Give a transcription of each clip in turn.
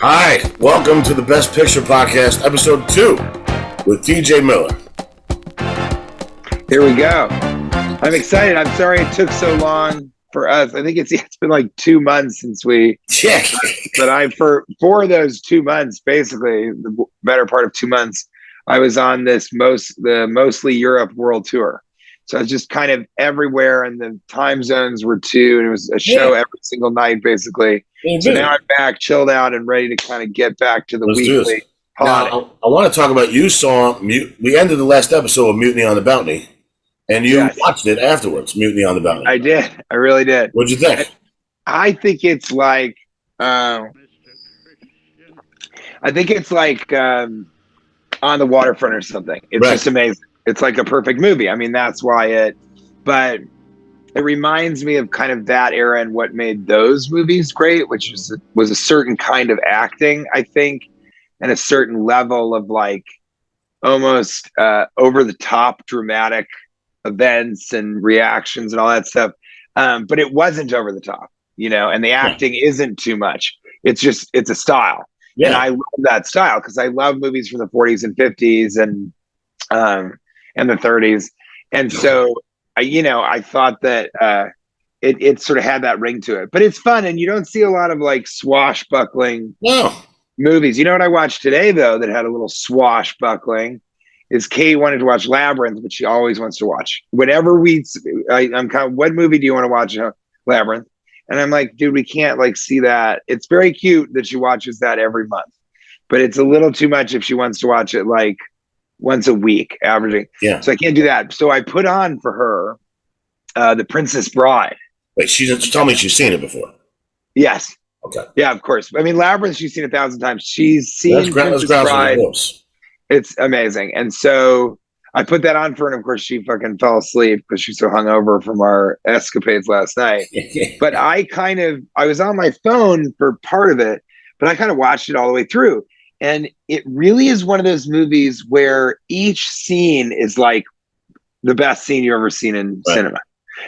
Hi, welcome to the Best Picture Podcast, episode 2, with TJ Miller. Here we go. I'm excited. I'm sorry it took so long for us. I think it's been like 2 months since we Check. But for those 2 months, basically the better part of 2 months, I was on the mostly Europe world tour. So I was just kind of everywhere, and the time zones were 2, and it was a show every single night, basically. So now I'm back, chilled out, and ready to kind of get back to the weekly. Now, I want to talk about, you saw, we ended the last episode of Mutiny on the Bounty, and you watched it afterwards, Mutiny on the Bounty. I did. I really did. What'd you think? I think it's like, On the Waterfront or something. It's just amazing. It's like a perfect movie. I mean, that's why but it reminds me of kind of that era and what made those movies great, which was a certain kind of acting, I think, and a certain level of like almost over the top dramatic events and reactions and all that stuff. But it wasn't over the top, and the acting isn't too much. It's a style. Yeah. And I love that style because I love movies from the 40s and 50s and the 30s. And so, I thought that it sort of had that ring to it. But it's fun, and you don't see a lot of like swashbuckling movies. You know what I watched today, though, that had a little swashbuckling is Kate wanted to watch Labyrinth, but she always wants to watch. Whenever I'm kind of, what movie do you want to watch? Labyrinth. And I'm like, dude, we can't like see that. It's very cute that she watches that every month, but it's a little too much if she wants to watch it like once a week, averaging. Yeah. So I can't do that. So I put on for her The Princess Bride. Wait, she told me she's seen it before. Yes. Okay. Yeah, of course. I mean, Labyrinth, she's seen 1,000 times. She's seen Princess Bride. It's amazing. And so I put that on for her, and of course she fucking fell asleep because she's so hungover from our escapades last night. But I was on my phone for part of it, but I kind of watched it all the way through. And it really is one of those movies where each scene is like the best scene you've ever seen in cinema.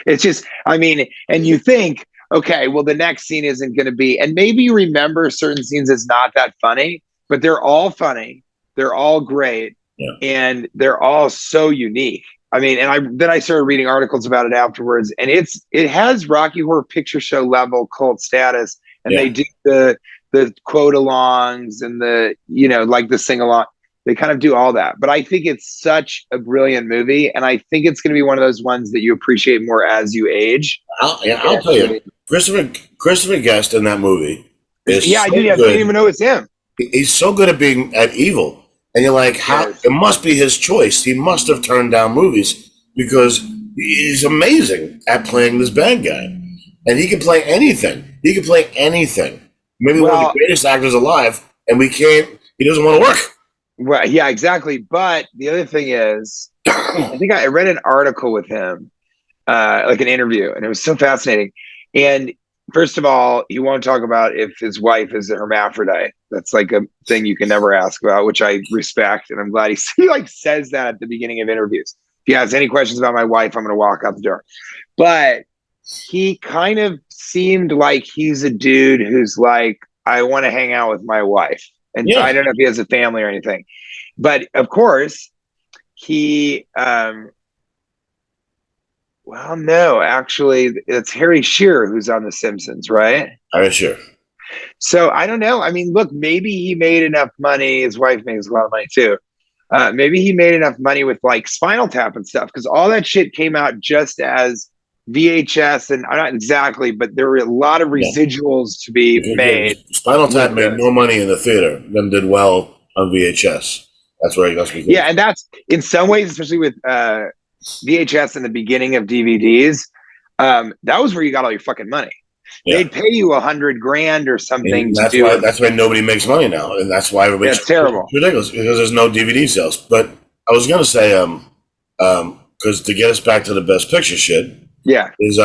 It's just, and you think, okay, well, the next scene isn't going to be, and maybe you remember certain scenes as not that funny, but they're all funny. They're all great. Yeah. And they're all so unique. Then I started reading articles about it afterwards, and it has Rocky Horror Picture Show level cult status, and they do the quote alongs and the like the sing along. They kind of do all that. But I think it's such a brilliant movie, and I think it's going to be one of those ones that you appreciate more as you age. I'll tell you, Christopher Guest in that movie is I didn't even know it's him. He's so good at being at evil. And you're like, how? It must be his choice. He must have turned down movies because he's amazing at playing this bad guy. And he can play anything. Maybe one of the greatest actors alive, and he doesn't want to work. Well, yeah, exactly. But the other thing is, I think I read an article with him, like an interview, and it was so fascinating. And first of all, he won't talk about if his wife is a hermaphrodite. That's like a thing you can never ask about, which I respect. And I'm glad he like says that at the beginning of interviews. If he has any questions about my wife, I'm going to walk out the door. But he kind of seemed like he's a dude who's like, I want to hang out with my wife. And I don't know if he has a family or anything. But of course, he, well, no, actually, it's Harry Shearer who's on The Simpsons, right? Harry Shearer. So I don't know. Look, maybe he made enough money. His wife makes a lot of money too. Maybe he made enough money with like Spinal Tap and stuff, because all that shit came out just as VHS, and not exactly, but there were a lot of residuals to be made. Spinal Tap made more money in the theater than did well on VHS. That's where he got me. Yeah, and that's in some ways, especially with VHS in the beginning of DVDs, that was where you got all your fucking money. Yeah. They'd pay you $100,000 or something. That's why nobody makes money now, and that's why it's terrible. It's ridiculous because there's no DVD sales. But I was gonna say, because to get us back to the Best Picture shit, is you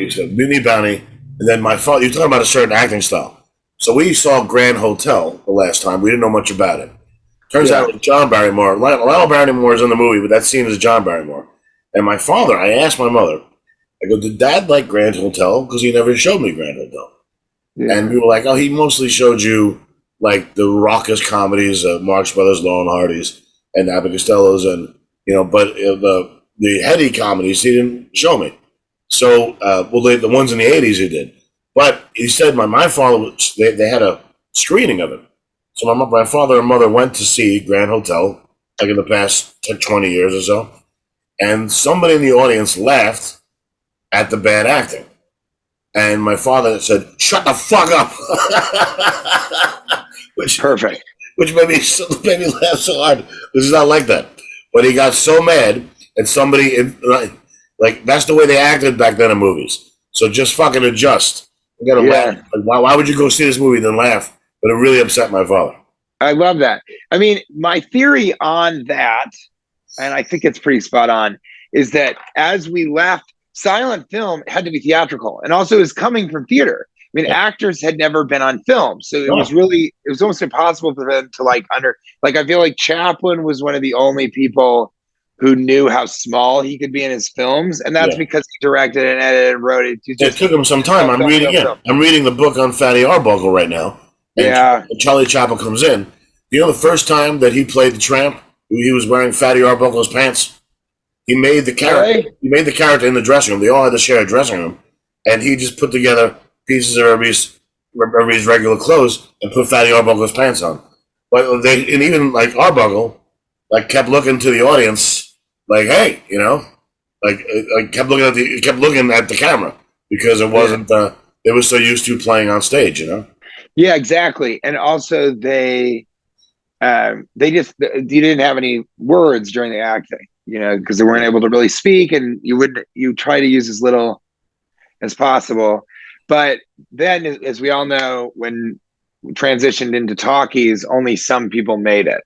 said Mutiny Bounty, and then my father. You're talking about a certain acting style. So we saw Grand Hotel the last time. We didn't know much about it. Turns out it was John Barrymore. Lionel Barrymore is in the movie, but that scene is John Barrymore. And my father, I asked my mother, I go, did Dad like Grand Hotel? Because he never showed me Grand Hotel. Yeah. And we were like, oh, he mostly showed you like the raucous comedies, Marx Brothers, Laurel and Hardy's, and Abbott Costello's, and but the heady comedies he didn't show me. So, the ones in the '80s he did. But he said my father, they had a screening of it. So my father and mother went to see Grand Hotel, like in the past 20 years or so, and somebody in the audience laughed at the bad acting. And my father said, "Shut the fuck up," Perfect. Which made me laugh so hard. This is not like that. But he got so mad, and somebody like that's the way they acted back then in movies. So just fucking adjust. You gotta laugh. Like, why would you go see this movie and then laugh? But it really upset my father. I love that. I mean, my theory on that, and I think it's pretty spot on, is that as we left, silent film had to be theatrical, and also is coming from theater. I mean, actors had never been on film, so it was almost impossible for them to I feel like Chaplin was one of the only people who knew how small he could be in his films, and that's because he directed and edited and wrote it. It took him some time. I'm reading the book on Fatty Arbuckle right now. And Charlie Chaplin comes in. The first time that he played the tramp, he was wearing Fatty Arbuckle's pants. He made the character. Really? He made the character in the dressing room. They all had to share a dressing room, and he just put together pieces of everybody's regular clothes and put Fatty Arbuckle's pants on. But even like Arbuckle, kept looking to the audience, like, hey, kept looking at the camera because it wasn't. They were so used to playing on stage, Yeah, exactly. And also you didn't have any words during the acting, because they weren't able to really speak, and you try to use as little as possible. But then, as we all know, when we transitioned into talkies, only some people made it,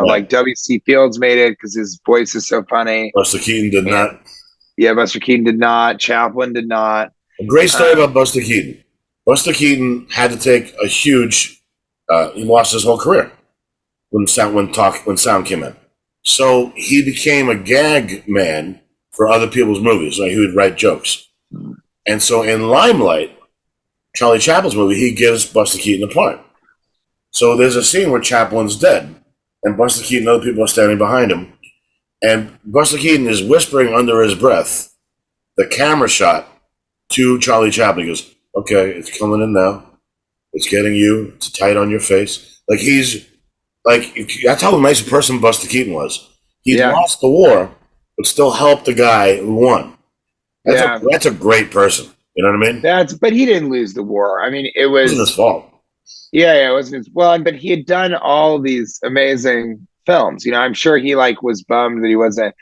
like W.C. Fields made it because his voice is so funny. Buster Keaton did not. Yeah, Buster Keaton did not. Chaplin did not. A great story about Buster Keaton. Buster Keaton had to take a huge. He lost his whole career when sound came in. So he became a gag man for other people's movies. Like he would write jokes, and so in Limelight, Charlie Chaplin's movie, he gives Buster Keaton a part. So there's a scene where Chaplin's dead, and Buster Keaton and other people are standing behind him, and Buster Keaton is whispering under his breath the camera shot to Charlie Chaplin. He goes, "Okay, it's coming in now. It's getting you. It's tight on your face." That's how nice a person Buster Keaton was. He lost the war, but still helped the guy who won. That's a great person. You know what I mean? But he didn't lose the war. I mean, it wasn't his fault. Yeah, it wasn't his. Well, but he had done all these amazing films. I'm sure he was bummed that he wasn't.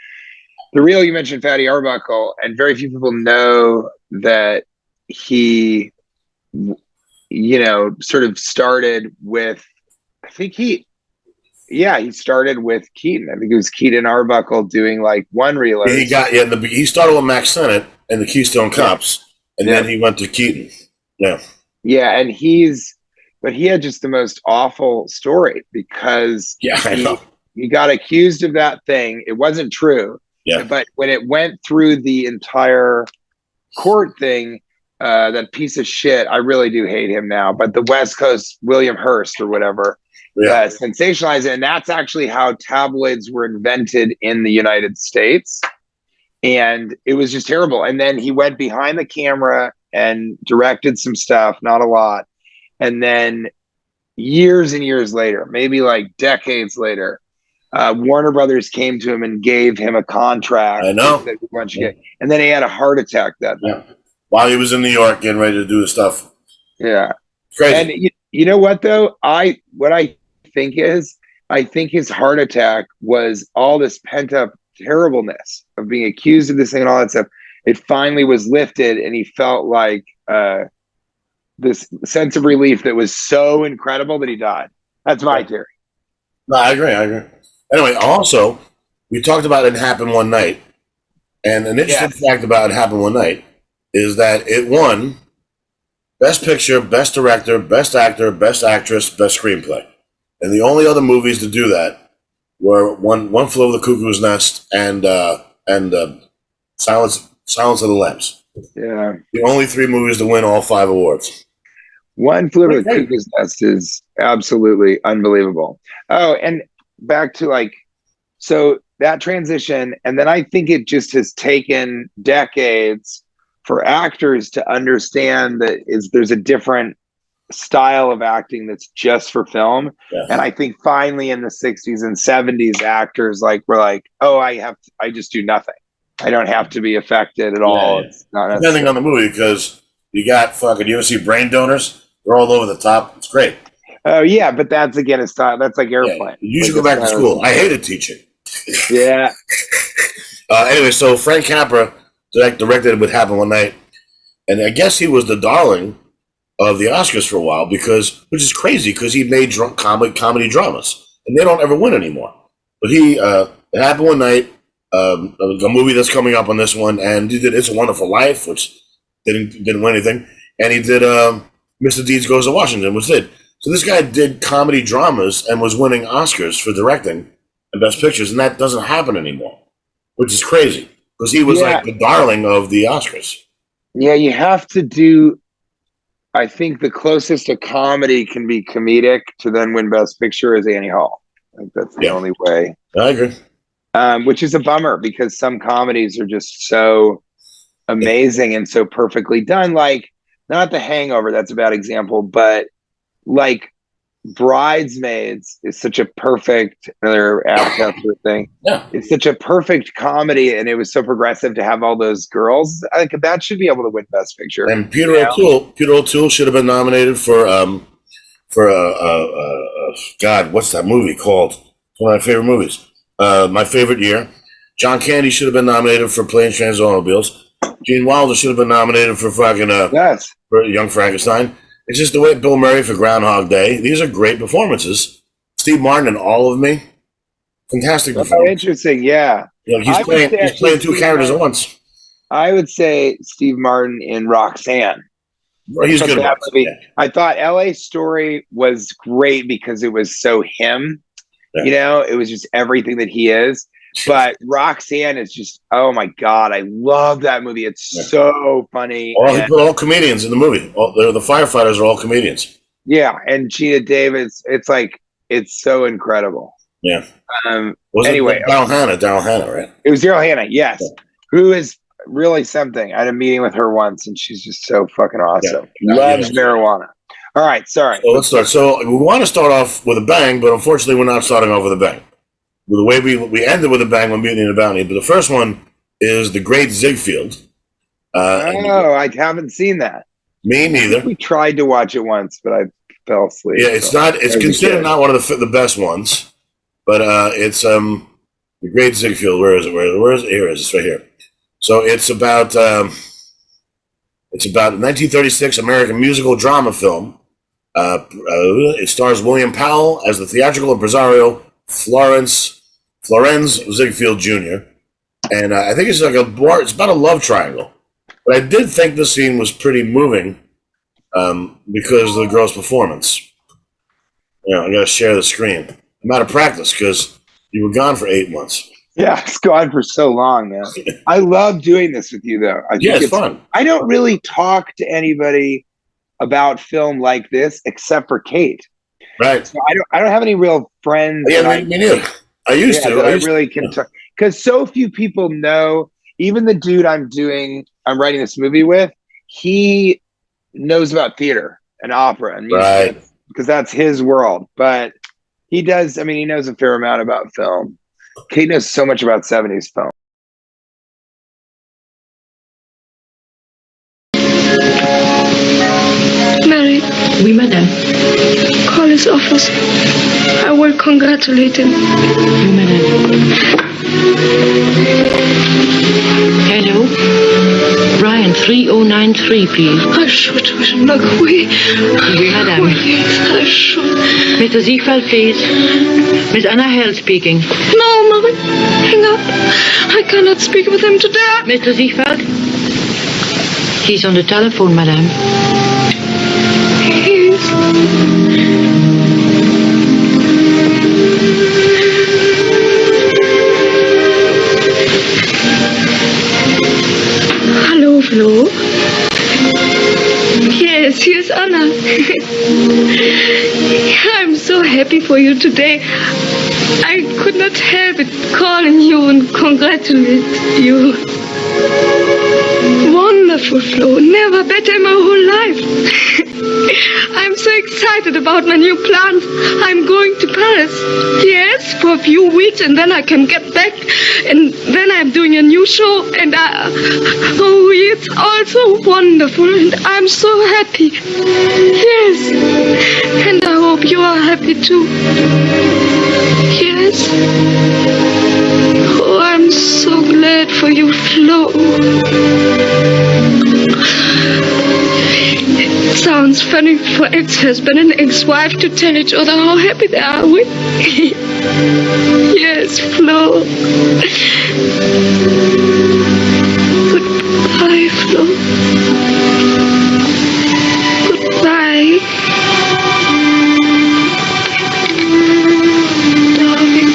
You mentioned Fatty Arbuckle, and very few people know that he, sort of started with. I think he started with Keaton. I think it was Keaton Arbuckle doing one reelers. He started with Max Sennett and the Keystone Cops. And then he went to Keaton. Yeah. Yeah, and but he had just the most awful story because he got accused of that thing. It wasn't true. Yeah. But when it went through the entire court thing, that piece of shit, I really do hate him now. But the West Coast William Hearst or whatever sensationalized it. And that's actually how tabloids were invented in the United States. And it was just terrible. And then he went behind the camera and directed some stuff, not a lot. And then years and years later, maybe decades later, Warner Brothers came to him and gave him a contract. I know. And then he had a heart attack that night. While he was in New York getting ready to do the stuff. Yeah. Crazy. And you know what, though? I think his heart attack was all this pent up terribleness of being accused of this thing and all that stuff. It finally was lifted, and he felt this sense of relief that was so incredible that he died. That's my theory. No, I agree. Anyway, also, we talked about It Happened One Night, and an interesting fact about It Happened One Night is that it won Best Picture, Best Director, Best Actor, Best Actress, Best Screenplay. And the only other movies to do that were One Flew Over the Cuckoo's Nest and Silence of the Lambs. Yeah. The only 3 movies to win all 5 awards. One Flew Over the Cuckoo's Nest is absolutely unbelievable. Oh, and back to like, so that transition, and then I think it just has taken decades for actors to understand that there's a different style of acting that's just for film. Yeah. And I think finally in the 60s and 70s, actors were like, oh, I just do nothing. I don't have to be affected at all. Yeah. It's not depending on the movie, because you got fucking, you ever see Brain Donors? They're all over the top. It's great. Oh yeah, but that's again a style. That's like Airplane. Yeah. You should go back to school. I hated teaching. Yeah. Anyway, so Frank Capra directed What Happened One Night, and I guess he was the darling of the Oscars for a while, which is crazy because he made comedy dramas, and they don't ever win anymore. But It Happened One Night, a movie that's coming up on this one, and he did It's a Wonderful Life, which didn't win anything, and he did Mr. Deeds Goes to Washington, which did. So this guy did comedy dramas and was winning Oscars for directing and Best Pictures, and that doesn't happen anymore, which is crazy because he was like the darling of the Oscars. Yeah, you have to do. I think the closest a comedy can be comedic to then win Best Picture is Annie Hall. I think that's the only way. I agree. Which is a bummer because some comedies are just so amazing and so perfectly done. Like, not The Hangover, that's a bad example, but like Bridesmaids is such a perfect, another Apatow thing. Yeah. It's such a perfect comedy, and it was so progressive to have all those girls. I think that should be able to win Best Picture. And Peter O'Toole should have been nominated for God, what's that movie called? It's one of my favorite movies. My Favorite Year. John Candy should have been nominated for Planes, Trains, and Automobiles. Gene Wilder should have been nominated for for Young Frankenstein. It's just the way Bill Murray for Groundhog Day. These are great performances. Steve Martin in All of Me. Fantastic performance. Interesting, yeah. You know, he's playing 2 characters at once. I would say Steve Martin in Roxanne. Well, he's good. Yeah. I thought LA Story was great because it was so him. Yeah. You know, it was just everything that he is. But Roxanne is just, oh my God, I love that movie. It's so funny. He put all comedians in the movie. The firefighters are all comedians. Yeah, and Gina Davis, it's so incredible. Yeah. Anyway, Daryl Hannah, right? It was Daryl Hannah, yes. Yeah. Who is really something. I had a meeting with her once, and she's just so fucking awesome. Yeah. Loves marijuana. All right, sorry. So let's start. So we want to start off with a bang, but unfortunately, we're not starting off with a bang. The way we ended with a bang when Mutiny and the Bounty, but the first one is The Great Ziegfeld. I haven't seen that. Me neither. We tried to watch it once, but I fell asleep. Yeah, it's not. It's considered not one of the best ones, but it's The Great Ziegfeld. Where is it? Where is it? Here it is. It's right here. So it's about a 1936 American musical drama film. It stars William Powell as the theatrical impresario Florenz Ziegfeld Jr. And I think it's it's about a love triangle. But I did think this scene was pretty moving because of the girl's performance. You know, I got to share the screen. I'm out of practice because you were gone for 8 months. Yeah, it's gone for so long, man. I love doing this with you, though. I think it's fun. I don't really talk to anybody about film like this except for Kate. Right. So I don't have any real friends. Yeah, me neither. I used to. I really can talk because so few people know. Even the dude I'm writing this movie with, he knows about theater and opera and music, right? Because that's his world. But he does. I mean, he knows a fair amount about film. Kate knows so much about 70s film. Mary. Oui, madame. Call his office. I will congratulate him. Oui, madame. Hello? Brian, 3093, please. I should look away. Oui, madame. I should. Mr. Ziegfeld, please. Miss Anna Hell speaking. No, Mary. Hang up. I cannot speak with him today. Mr. Ziegfeld? He's on the telephone, madame. Hallo, Flo? Yes, here's Anna. I'm so happy for you today. I could not help it calling you and congratulate you. Wonderful, Flo. Never better in my whole life. I'm so excited about my new plans. I'm going to Paris. Yes, for a few weeks, and then I can get back. And then I'm doing a new show, and it's also wonderful, and I'm so happy. Yes, and I hope you are happy too. Yes. Oh, I'm so glad for you, Flo. It sounds funny for ex-husband and ex-wife to tell each other how happy they are with. Yes, Flo. Goodbye, Flo. Goodbye. Darling.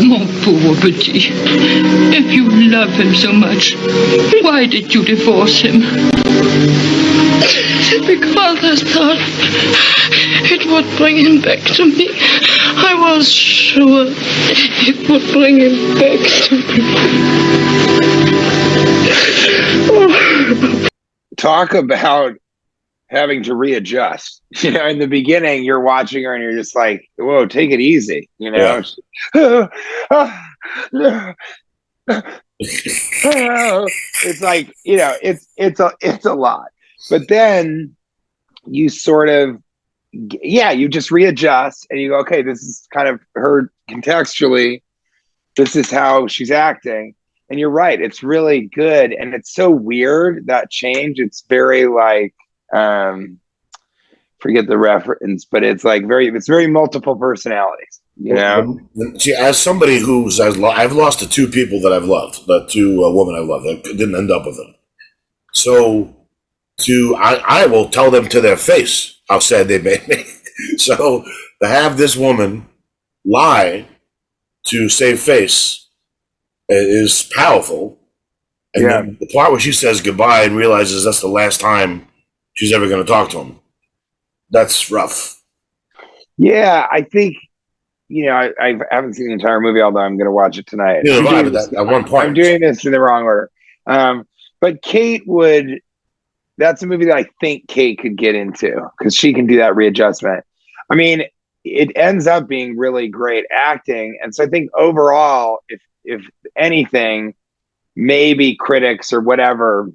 Mon pauvre petit. If you love him so much, why did you divorce him? Because I thought it would bring him back to me. I was sure it would bring him back to me. Talk about having to readjust. You know, in the beginning, you're watching her and you're just like, whoa, take it easy. You know? Yeah. It's like, you know, it's a lot. But then you sort of, you just readjust and you go, okay, this is kind of her contextually. This is how she's acting. And you're right. It's really good. And it's so weird, that change. It's very like, forget the reference, but it's like it's very multiple personalities, you know? See, as somebody I've lost the two people that I've loved, the two women I loved. I didn't end up with them. So I will tell them to their face how sad they made me. So to have this woman lie to save face is powerful. And then the part where she says goodbye and realizes that's the last time she's ever going to talk to him, that's rough. Yeah, I think, you know, I haven't seen the entire movie, although I'm going to watch it tonight. Yeah, at one point. I'm doing this in the wrong order. But Kate that's a movie that I think Kate could get into because she can do that readjustment. I mean, it ends up being really great acting. And so I think overall, if anything, maybe critics or whatever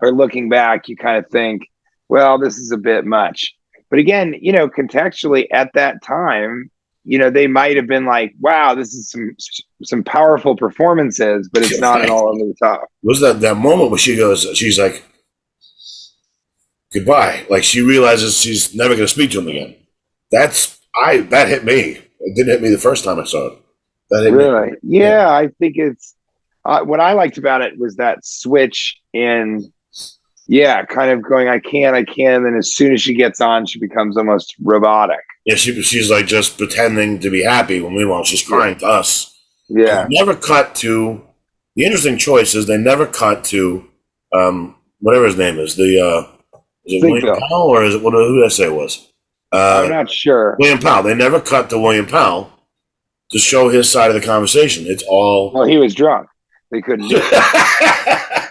are looking back, you kind of think, well, this is a bit much. But again, you know, contextually at that time, you know, they might have been like, wow, this is some powerful performances, but it's not at all over the top. Was that moment where she's like, goodbye. Like she realizes she's never going to speak to him again. That hit me. It didn't hit me the first time I saw it. That hit really? me. Yeah, I think it's, what I liked about it was that switch in, kind of going, I can't. And then as soon as she gets on, she becomes almost robotic. Yeah, she's like just pretending to be happy when meanwhile she's crying to us. Yeah. They never cut to, the interesting choice is they never cut to, whatever his name is, is it William Powell or is it, who did I say it was? I'm not sure. William Powell. They never cut to William Powell to show his side of the conversation. It's all. Well, he was drunk. They couldn't do it.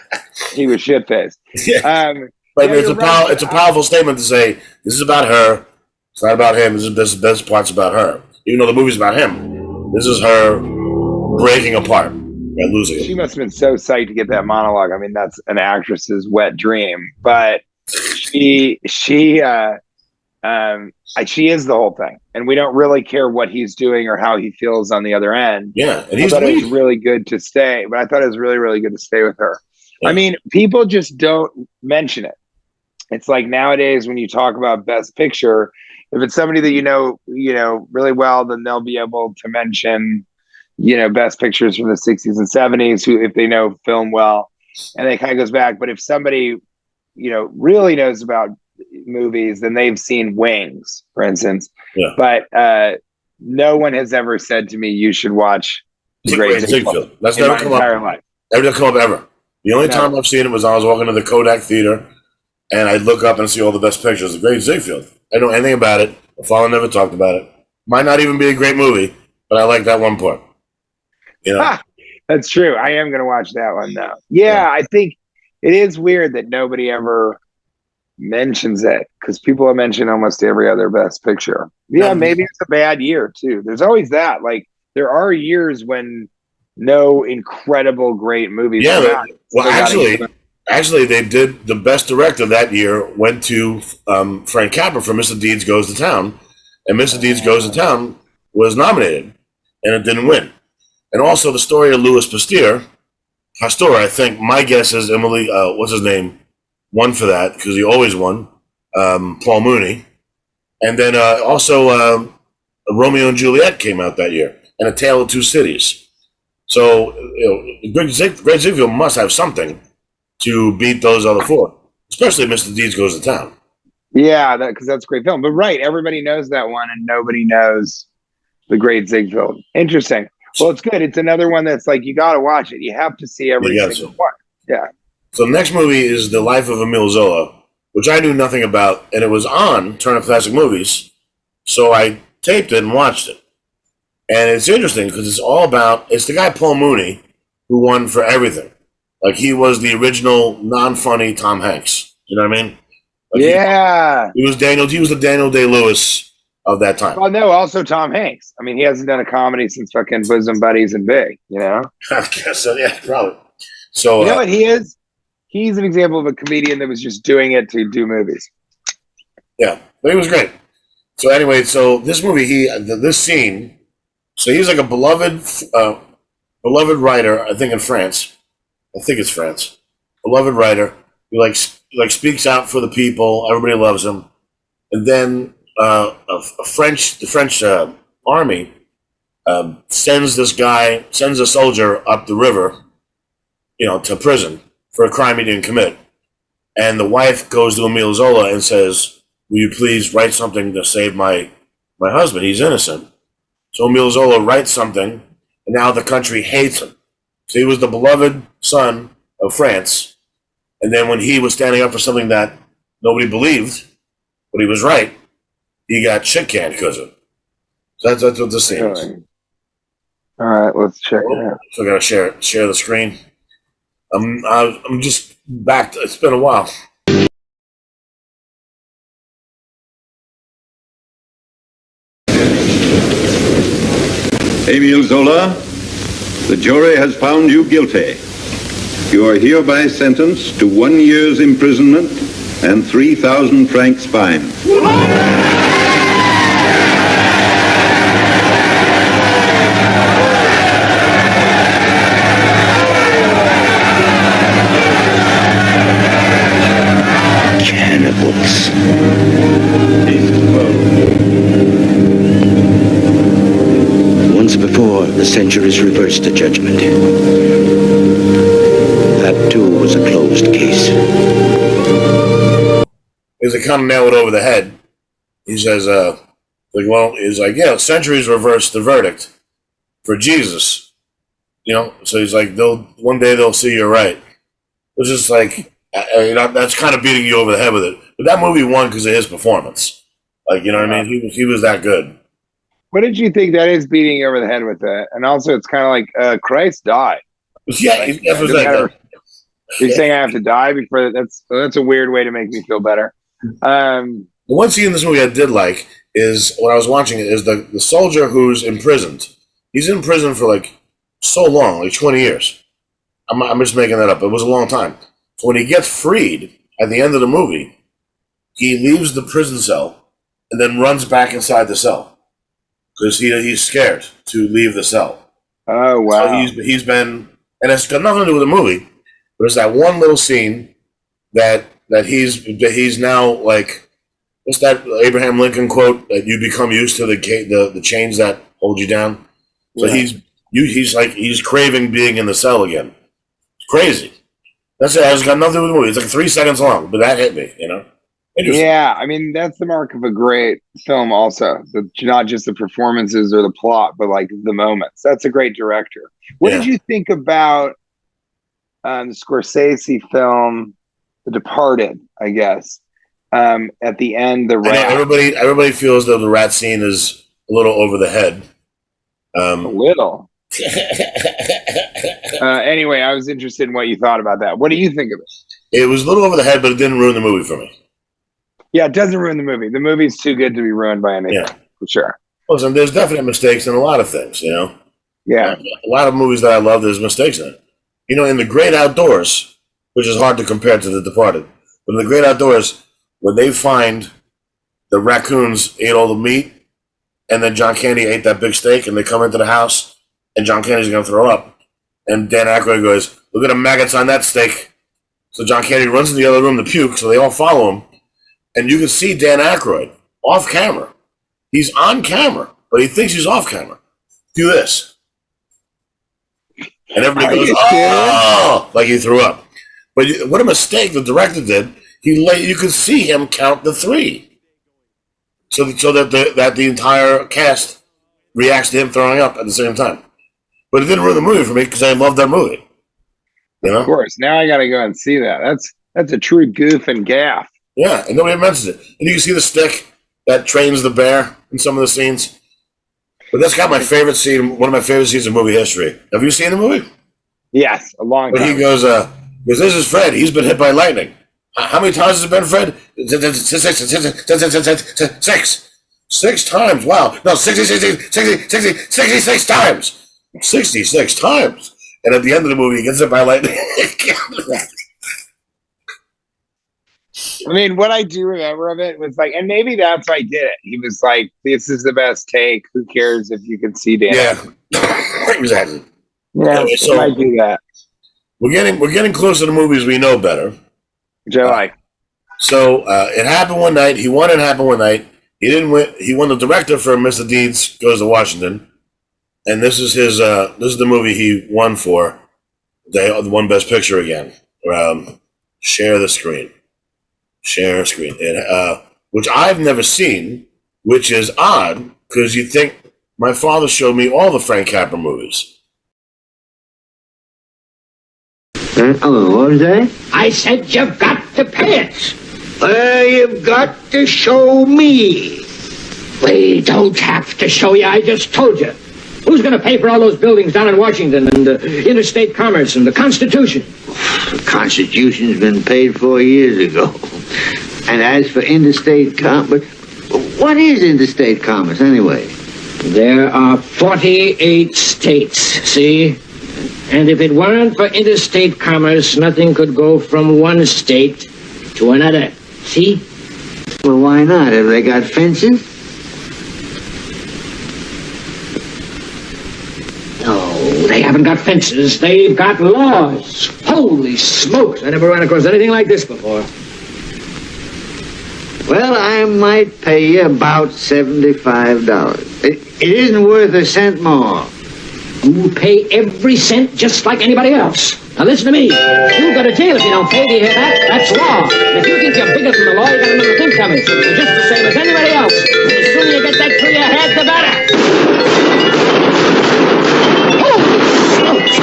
He was shit faced. Yeah. But it's a powerful statement to say this is about her. It's not about him. This best part's about her. Even though the movie's about him, this is her breaking apart and losing. She must have been so psyched to get that monologue. I mean, that's an actress's wet dream. But she is the whole thing, and we don't really care what he's doing or how he feels on the other end. Yeah, and I thought it was really good to stay, but I thought it was really, really good to stay with her. Yeah. I mean, people just don't mention it. It's like nowadays when you talk about Best Picture, if it's somebody that you know really well, then they'll be able to mention, Best Pictures from the 60s and 70s, who if they know film well, and it kind of goes back. But if somebody, really knows about movies and they've seen Wings, for instance. Yeah. But no one has ever said to me, you should watch The Great Ziegfeld. That's never come up. Life. Never come up ever. The only time I've seen it was I was walking to the Kodak Theater and I'd look up and see all the best pictures. The Great Ziegfeld. I don't know anything about it. My father never talked about it. Might not even be a great movie, but I like that one part. You know? That's true. I am going to watch that one though. Yeah, I think it is weird that nobody ever mentions it because people have mentioned almost every other best picture. Yeah, maybe it's a bad year too. There's always that. Like there are years when no incredible great movies come out. Well, actually, they did the best director that year went to Frank Capra for Mr. Deeds Goes to Town, and Mr. Deeds Goes to Town was nominated, and it didn't win. And also the story of Louis Pasteur, I think, my guess is Emily, what's his name, won for that, because he always won, Paul Mooney. And then also Romeo and Juliet came out that year, and A Tale of Two Cities. So, Great Ziegfeld must have something to beat those other four, especially Mr. Deeds Goes to Town. Yeah, because that's a great film. But right, everybody knows that one, and nobody knows The Great Ziegfeld. Interesting. Well, it's good. It's another one that's like, you got to watch it. You have to see every single one. Yeah. So the next movie is The Life of Emile Zola, which I knew nothing about, and it was on Turner Classic Movies, so I taped it and watched it. And it's interesting because it's the guy Paul Mooney who won for everything. Like, he was the original non-funny Tom Hanks. You know what I mean? Like he was the Daniel Day-Lewis of that time. Well, no, also Tom Hanks. I mean, he hasn't done a comedy since fucking Bosom Buddies and Big, you know? I guess so, yeah, probably. So, you know what he is? He's an example of a comedian that was just doing it to do movies. Yeah, but he was great. So anyway, this movie, this scene, so he's like a beloved writer, I think in France. I think it's France. Beloved writer. He like speaks out for the people. Everybody loves him. And then the French army sends a soldier up the river, to prison for a crime he didn't commit. And the wife goes to Emile Zola and says, "Will you please write something to save my husband? He's innocent." So Emile Zola writes something, and now the country hates him. So he was the beloved son of France. And then when he was standing up for something that nobody believed, but he was right, he got shit canned because of it. So that's what this scene is. All right, let's check it out. So I gotta share the screen. I'm just back. It's been a while. Emile Zola, the jury has found you guilty. You are hereby sentenced to 1 year's imprisonment and 3,000 francs fine. Cannibals. Once before, the centuries reversed the judgment. That too was a closed case. Is it kind of nail it over the head? He says, yeah, centuries reversed the verdict for Jesus. So he's like, one day they'll see you're right. It's just like, that's kind of beating you over the head with it. But that movie won because of his performance. Like, you know what I mean? He was that good. What did you think that is beating you over the head with that? And also, it's kind of like Christ died. Yeah, You're saying I have to die before that's a weird way to make me feel better. The one scene in this movie I did like is when I was watching it is the soldier who's imprisoned. He's in prison for like so long, like 20 years. I'm just making that up. It was a long time. So when he gets freed at the end of the movie, he leaves the prison cell and then runs back inside the cell because he's scared to leave the cell. Oh wow! So he's been, and it's got nothing to do with the movie, but it's that one little scene that he's now like, what's that Abraham Lincoln quote that you become used to the chains that hold you down. So he's craving being in the cell again. It's crazy. That's it. It's got nothing to do with the movie. It's like 3 seconds long, but that hit me. Yeah, I mean that's the mark of a great film. Also, not just the performances or the plot, but like the moments. That's a great director. What did you think about the Scorsese film, The Departed? I guess at the end, the rat. Everybody feels that the rat scene is a little over the head. A little. Anyway, I was interested in what you thought about that. What do you think of it? It was a little over the head, but it didn't ruin the movie for me. Yeah, it doesn't ruin the movie. The movie's too good to be ruined by anything, for sure. Listen, there's definite mistakes in a lot of things, you know? Yeah. A lot of movies that I love, there's mistakes in it. You know, in The Great Outdoors, which is hard to compare to The Departed, but in The Great Outdoors, when they find the raccoons ate all the meat, and then John Candy ate that big steak, and they come into the house, and John Candy's going to throw up. And Dan Aykroyd goes, look at the maggots on that steak. So John Candy runs in the other room to puke, so they all follow him. And you can see Dan Aykroyd off camera. He's on camera, but he thinks he's off camera. Do this. And everybody goes, oh, like he threw up. But what a mistake the director did. You could see him count the 3. So that the entire cast reacts to him throwing up at the same time. But it didn't ruin the movie for me because I loved that movie. You know? Of course. Now I got to go and see that. That's a true goof and gaff. Yeah, and nobody mentions it. And you can see the stick that trains the bear in some of the scenes. But that's got my favorite scene, one of my favorite scenes in movie history. Have you seen the movie? Yes, a long time. But he goes, this is Fred. He's been hit by lightning. How many times has it been, Fred? 6. 6 times. Wow. No, 66 times. 66 times. And at the end of the movie, he gets hit by lightning. I mean, what I do remember of it was like, and maybe that's why I did it. He was like, this is the best take. Who cares if you can see Dan? Yeah. Exactly. Yeah, anyway, so I do that. We're getting closer to movies we know better. July. So It Happened One Night. He won It Happened One Night. He didn't win. He won the director for Mr. Deeds Goes to Washington. And this is his. This is the movie he won for. They won Best Picture again. Share the screen. Share screen. Which I've never seen, which is odd because you think my father showed me all the Frank Capra movies. Oh, what was that? I said you've got to pay it. You've got to show me. We don't have to show you. I just told you. Who's going to pay for all those buildings down in Washington and interstate commerce and the Constitution? The Constitution's been paid for years ago. And as for interstate commerce, what is interstate commerce anyway? There are 48 states, see? And if it weren't for interstate commerce, nothing could go from one state to another, see? Well, why not? Have they got fences? No, they haven't got fences. They've got laws. Holy smokes, I never ran across anything like this before. Well, I might pay you about $75. It isn't worth a cent more. You pay every cent just like anybody else. Now listen to me. You'll go to jail if you don't pay. Do you hear that? That's law. And if you think you're bigger than the law, you got another thing coming. You're just the same as anybody else. And the sooner you get that through your head, the better. Holy smokes!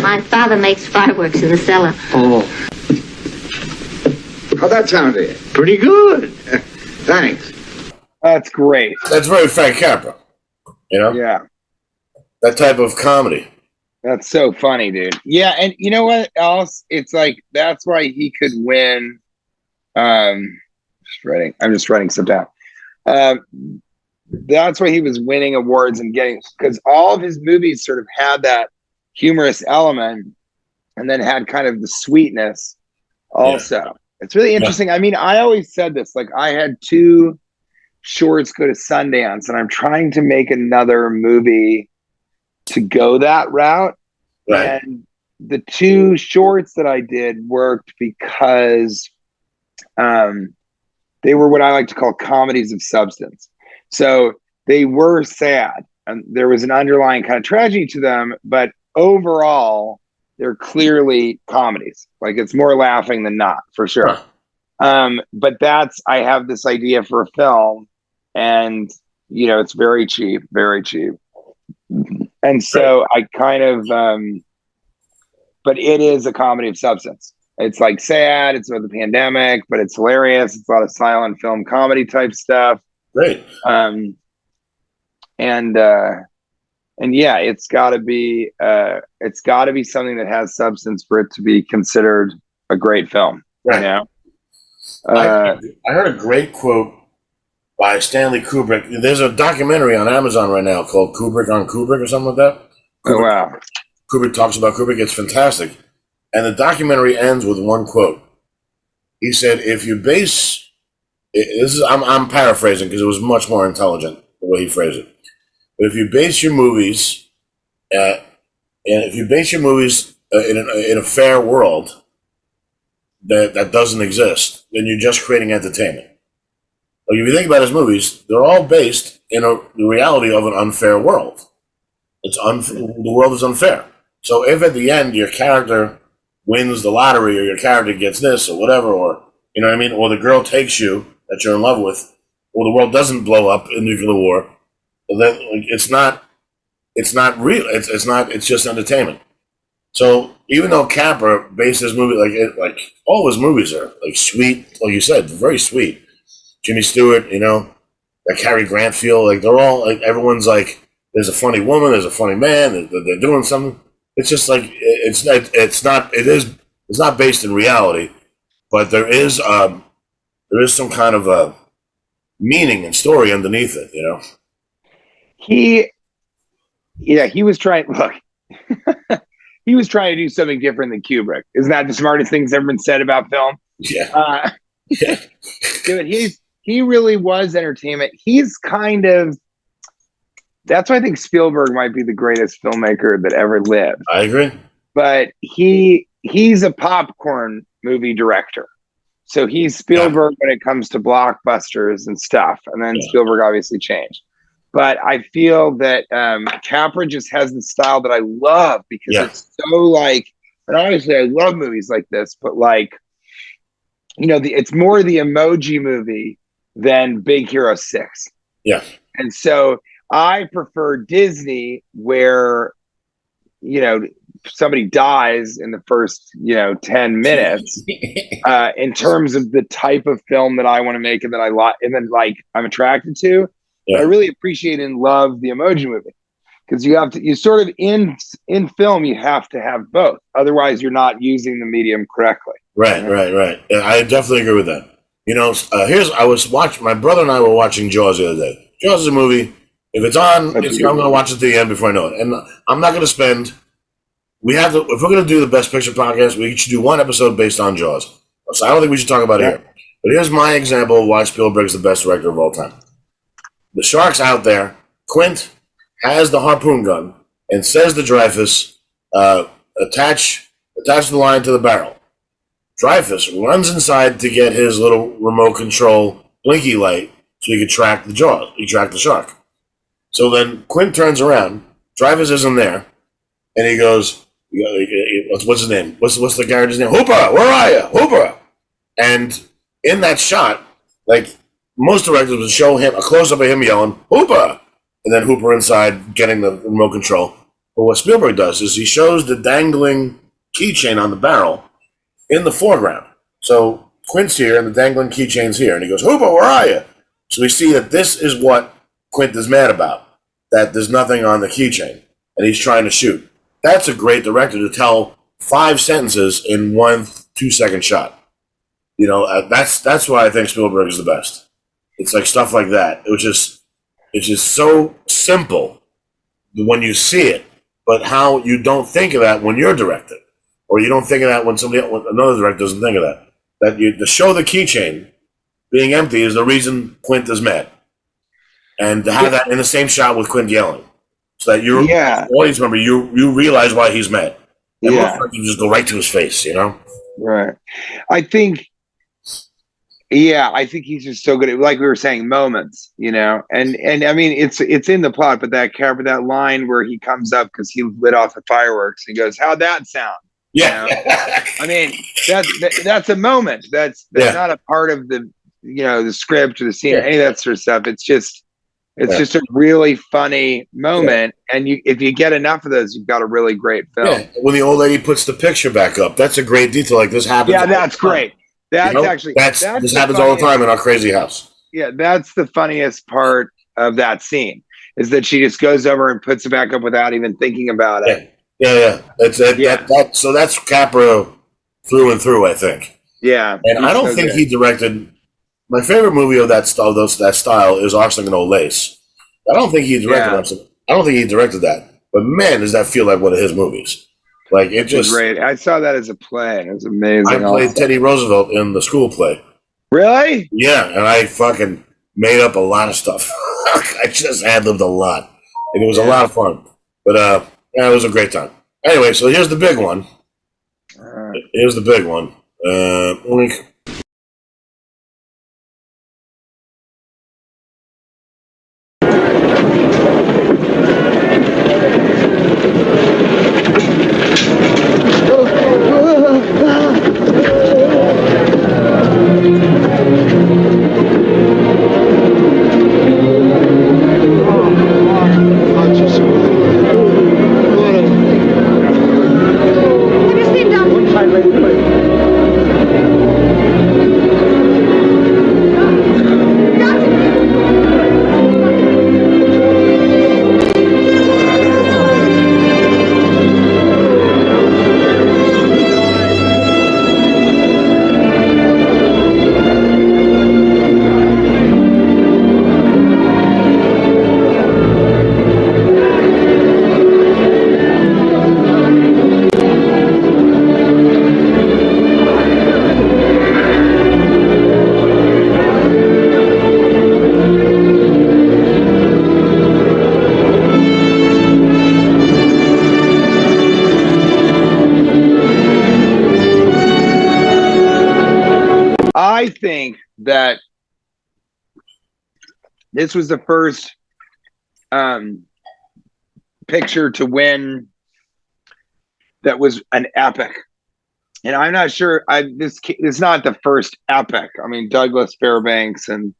My father makes fireworks in the cellar. Oh. How'd that sound to you? Pretty good. Thanks. That's great. That's very Frank Capra. You know? Yeah. That type of comedy. That's so funny, dude. Yeah, and you know what else? It's like that's why he could win. I'm just writing stuff down. That's why he was winning awards and getting, because all of his movies sort of had that humorous element and then had kind of the sweetness also. Yeah. It's really interesting. Yeah. I mean, I always said this, like I had 2 shorts go to Sundance and I'm trying to make another movie to go that route. Right. And the 2 shorts that I did worked because I they were what I like to call comedies of substance. So they were sad, and there was an underlying kind of tragedy to them, but overall, they're clearly comedies. Like, it's more laughing than not, for sure. But I have this idea for a film, and it's very cheap, very cheap. And so I kind of, but it is a comedy of substance. It's like sad, it's about the pandemic, but it's hilarious. It's a lot of silent film comedy type stuff. Great. And yeah, it's gotta be something that has substance for it to be considered a great film. Right. I heard a great quote by Stanley Kubrick. There's a documentary on Amazon right now called Kubrick on Kubrick or something like that. Oh, wow. Kubrick talks about Kubrick. It's fantastic. And the documentary ends with one quote. He said, if you base, I'm paraphrasing because it was much more intelligent the way he phrased it. But if you base your movies in a fair world that doesn't exist, then you're just creating entertainment. Like, if you think about his movies, they're all based in the reality of an unfair world. The world is unfair. So if at the end your character wins the lottery, or your character gets this or whatever, or you know what I mean, or the girl takes you that you're in love with, or the world doesn't blow up in nuclear war, then it's not real. It's just entertainment. So even though Capra based his movie like all his movies are like sweet, like you said, very sweet. Jimmy Stewart, that Cary Grant feel, like they're all like, everyone's like, there's a funny woman, there's a funny man, they're doing something. It's just like it's not based in reality, but there is some kind of a meaning and story underneath it, He was trying. Look, he was trying to do something different than Kubrick. Isn't that the smartest thing that's ever been said about film? Yeah. Dude, he really was entertainment. He's kind of. That's why I think Spielberg might be the greatest filmmaker that ever lived. I agree. But he's a popcorn movie director. So he's Spielberg when it comes to blockbusters and stuff. And then Spielberg obviously changed. But I feel that Capra just has the style that I love because it's so like, and obviously I love movies like this, but like, it's more the emoji movie than Big Hero 6. Yeah. And so I prefer Disney where, somebody dies in the first, 10 minutes in terms of the type of film that I want to make and that I like, and then like I'm attracted to. Yeah. I really appreciate and love the emoji movie because you sort of in film, you have to have both. Otherwise you're not using the medium correctly. Right. Yeah, I definitely agree with that. My brother and I were watching Jaws the other day. Jaws is a movie. If it's on, I'm going to watch it to the end before I know it. And I'm not going to spend. If we're going to do the Best Picture podcast, we should do one episode based on Jaws. So I don't think we should talk about it here. But here's my example of why Spielberg is the best director of all time. The shark's out there. Quint has the harpoon gun and says to Dreyfus, attach the line to the barrel. Dreyfus runs inside to get his little remote control blinky light so he could track the shark. So then Quint turns around. Dreyfus isn't there, and he goes, "What's his name? What's the character's name? Hooper, where are you, Hooper?" And in that shot, like most directors would show him a close up of him yelling "Hooper," and then Hooper inside getting the remote control. But what Spielberg does is he shows the dangling keychain on the barrel in the foreground. So Quint's here, and the dangling keychain's here, and he goes, "Hooper, where are you?" So we see that this is what Quint is mad about. That there's nothing on the keychain, and he's trying to shoot. That's a great director to tell 5 sentences in 1 2-second shot. That's why I think Spielberg is the best. It's like stuff like that. It's just so simple when you see it, but how you don't think of that when you're directing, or you don't think of that when another director doesn't think of that. To show the keychain being empty is the reason Quint is mad. And to have that in the same shot with Quint yelling, so that you're audience member, you realize why he's mad. And most times you just go right to his face, Right. I think Yeah, I think he's just so good at, like we were saying, moments, and I mean it's in the plot, but that line where he comes up because he lit off the fireworks and goes, "How'd that sound?" Yeah. I mean that's a moment. That's not a part of the the script or the scene or any of that sort of stuff. It's just a really funny moment, and if you get enough of those, you've got a really great film. Yeah. When the old lady puts the picture back up, that's a great detail. Like this happens. Yeah, that's great. That's this happens all the time in our crazy house. Yeah, that's the funniest part of that scene, is that she just goes over and puts it back up without even thinking about it. Yeah. So that's Capra through and through, I think. Yeah, and I don't think he directed. My favorite movie of that style is Arsenic and Old Lace. I don't think he directed. I don't think he directed that. But man, does that feel like one of his movies? Like it just great. I saw that as a play. It was amazing. I played Teddy Roosevelt in the school play. Really? Yeah, and I fucking made up a lot of stuff. I just ad-libbed a lot, and it was a lot of fun. But it was a great time. Anyway, so here's the big one. Here's the big one. I think that this was the first picture to win that was an epic, and I'm not sure. This is not the first epic. I mean, Douglas Fairbanks and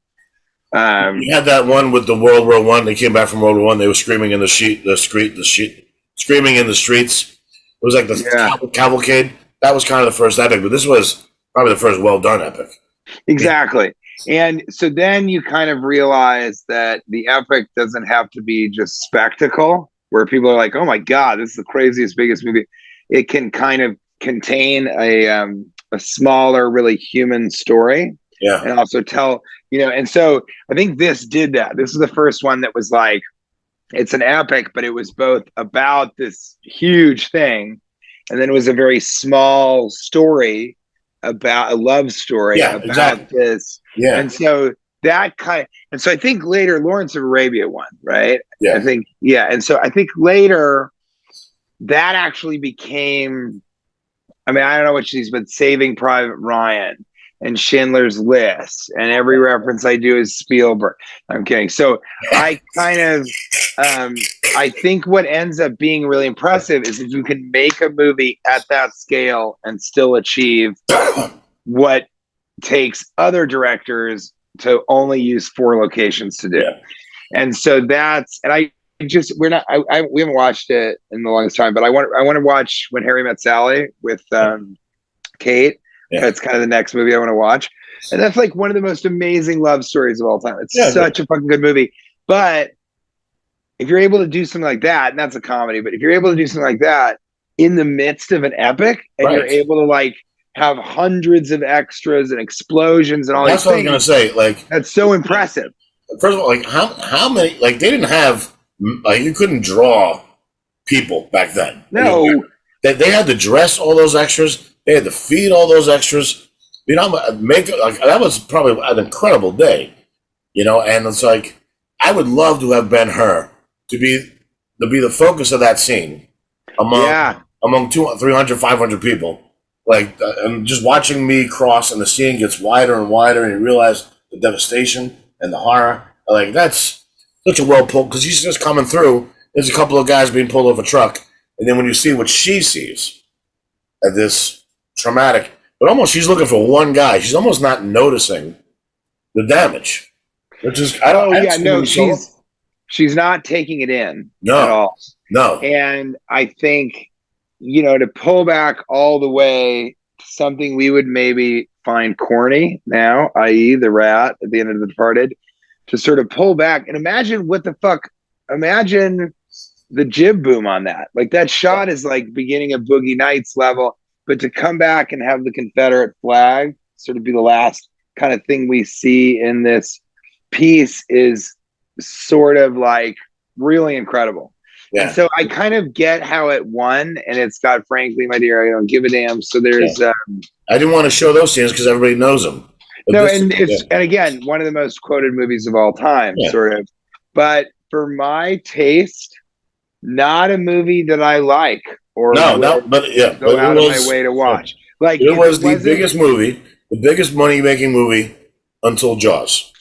you had that one with the World War I. They came back from World War I. They were screaming in the screaming in the streets. It was like the cavalcade. That was kind of the first epic, but this was probably the first well done epic. Exactly. And so then you kind of realize that the epic doesn't have to be just spectacle, where people are like, oh my God, this is the craziest, biggest movie. It can kind of contain a smaller, really human story. Yeah. And also tell, and so I think this did that. This is the first one that was like, it's an epic, but it was both about this huge thing, and then it was a very small story about a love story about this. Yeah. And so I think later Lawrence of Arabia won, right? Yeah. I think, and so I think later that actually became, I mean, I don't know what she's, but Saving Private Ryan and Schindler's List, and every reference I do is Spielberg. I'm kidding. So I kind of, I think what ends up being really impressive is if you can make a movie at that scale and still achieve what takes other directors to only use 4 locations to do. Yeah. And so we haven't watched it in the longest time, but I want to watch When Harry Met Sally with Kate. Yeah. That's kind of the next movie I want to watch. And that's like one of the most amazing love stories of all time. It's such a fucking good movie. But if you're able to do something like that, and that's a comedy, but if you're able to do something like that in the midst of an epic, and you're able to like have hundreds of extras and explosions and all these things. That's what I was going to say. Like, that's so impressive. First of all, like how many, like they didn't have, like you couldn't draw people back then. No. They had to dress all those extras. They had to feed all those extras. That was probably an incredible day, and it's like, I would love to have been her to be the focus of that scene among 200, 300, 500 people. Like, and just watching me cross and the scene gets wider and wider, and you realize the devastation and the horror. Like, that's such a well pulled, because she's just coming through. There's a couple of guys being pulled off a truck, and then when you see what she sees at this traumatic, but almost she's looking for one guy. She's almost not noticing the damage, which is she's not taking it in at no, all. no. And I think, to pull back all the way to something we would maybe find corny now, i.e. the rat at the end of The Departed, to sort of pull back and imagine the jib boom on that. Like, that shot is like beginning of Boogie Nights level, but to come back and have the Confederate flag sort of be the last kind of thing we see in this piece is sort of like really incredible. Yeah. And so I kind of get how it won, and it's got "Frankly, My Dear, I Don't Give a Damn." So there's I didn't want to show those scenes because everybody knows them. But and again, one of the most quoted movies of all time, sort of. But for my taste, not a movie that I like or go out of my way to watch. Like, it was the biggest movie, the biggest money-making movie until Jaws.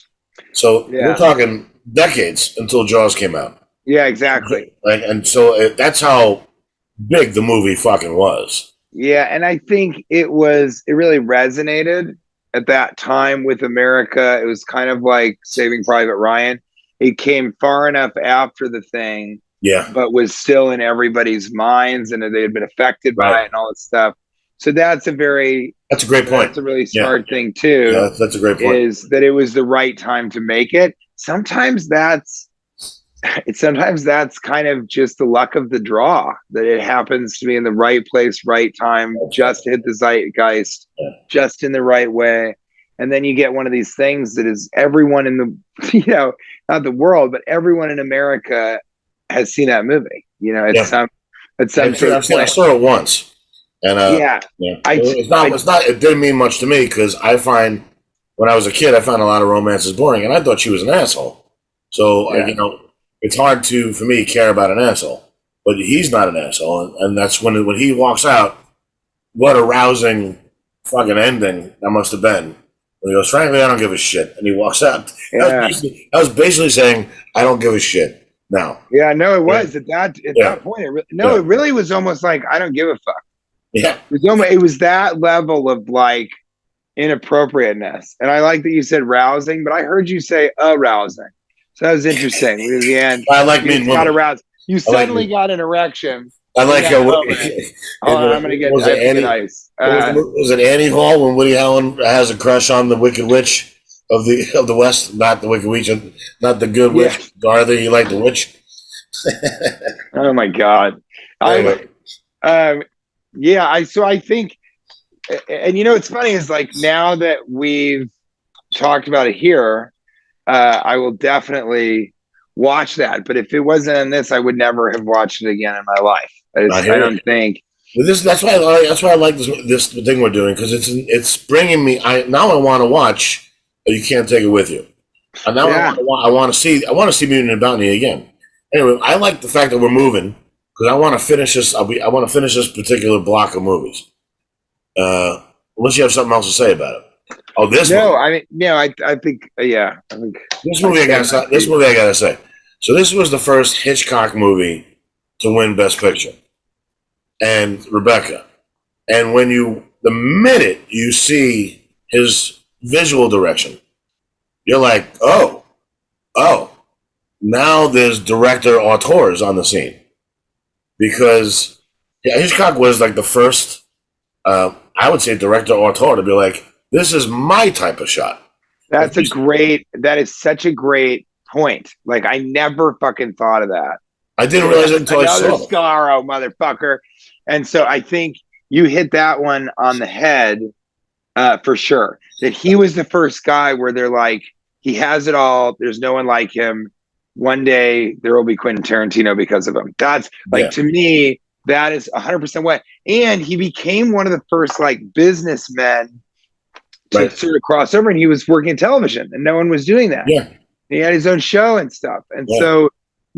So we're talking decades until Jaws came out. Yeah, exactly. And so that's how big the movie fucking was. Yeah, and I think it really resonated at that time with America. It was kind of like Saving Private Ryan. It came far enough after the thing, but was still in everybody's minds, and they had been affected by it and all that stuff. So that's a great point. That's a really smart thing too. Yeah, that's a great point. Is that it was the right time to make it. Sometimes that's kind of just the luck of the draw, that it happens to be in the right place, right time, just to hit the zeitgeist, just in the right way. And then you get one of these things that is everyone in the, not the world, but everyone in America has seen that movie. I saw it once, and it didn't mean much to me because I find when I was a kid, I found a lot of romances boring, and I thought she was an asshole. So it's hard for me to care about an asshole, but he's not an asshole, and that's when he walks out. What a rousing fucking ending that must have been. When he goes, "Frankly, I don't give a shit," and he walks out. I was basically saying, "I don't give a shit now." Yeah, no, it was at that point. It really was almost like, "I don't give a fuck." Yeah, it was that level of like inappropriateness, and I like that you said rousing, but I heard you say arousing. So that was interesting. At the end, I like mean women. Aroused. You suddenly got an erection. I like how. Hold on, I'm gonna get ice. Was it Annie Hall when Woody Allen has a crush on the Wicked Witch of the West? Not the Wicked Witch, not the good witch. Dorothy, you like the witch? Oh my God! So I think, and it's funny is like now that we've talked about it here. I will definitally watch that, but if it wasn't in this, I would never have watched it again in my life. I don't think. That's why I like this thing we're doing, because it's bringing me. I want to watch. You Can't Take It With You. And now I want to see Mutant and Bounty again. Anyway, I like the fact that we're moving because I want to finish this. I want to finish this particular block of movies. Unless you have something else to say about it. Oh, this movie. I think this movie I gotta say. So this was the first Hitchcock movie to win Best Picture, and Rebecca. And the minute you see his visual direction, you're like, oh, now there's director auteurs on the scene, because Hitchcock was like the first, I would say, director auteur to be like, this is my type of shot. That is such a great point. Like, I never fucking thought of that. I didn't realize it until I saw it. SCOLARO, motherfucker. And so I think you hit that one on the head for sure. That he was the first guy where they're like, he has it all. There's no one like him. One day there will be Quentin Tarantino because of him. That's like, to me, that is 100% what. And he became one of the first like businessmen to sort of cross over, and he was working in television, and no one was doing that. Yeah, he had his own show and stuff, and so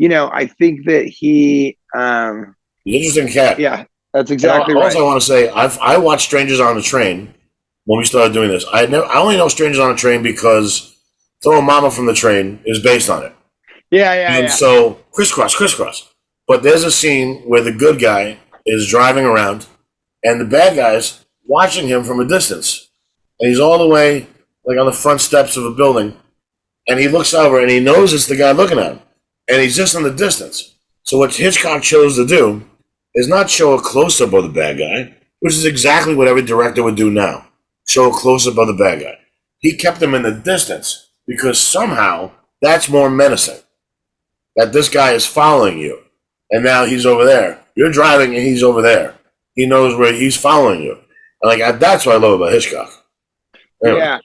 I think that he's an interesting cat. Yeah, That's exactly right. Also, I want to say I watched Strangers on a Train when we started doing this. I only know Strangers on a Train because Throw a Mama from the Train is based on it. Yeah. So crisscross. But there's a scene where the good guy is driving around, and the bad guy's watching him from a distance, and he's all the way like on the front steps of a building, and he looks over and he knows it's the guy looking at him, and he's just in the distance. So what Hitchcock chose to do is not show a close-up of the bad guy, which is exactly what every director would do now. Show a close-up of the bad guy. He kept him in the distance because somehow that's more menacing. That this guy is following you, and now he's over there. You're driving and he's over there. He knows where he's following you. And that's what I love about Hitchcock. Anyway. Yeah.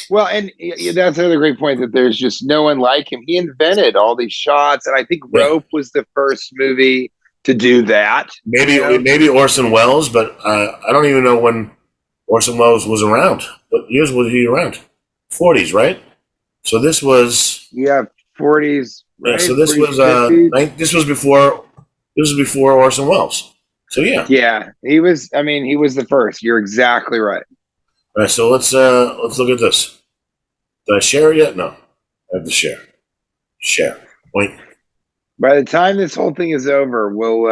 Well, and that's another great point, that there's just no one like him. He invented all these shots, and I think Rope was the first movie to do that. Maybe Orson Welles, but I don't even know when Orson Welles was around. What years was he around? 40s, right? So this was 40s. Right? Yeah, so this 40s, was this was before Orson Welles. So yeah, he was the first. You're exactly right. All right, so let's look at this. Did I share it yet? No, I have to share. Share. Wait. By the time this whole thing is over, we'll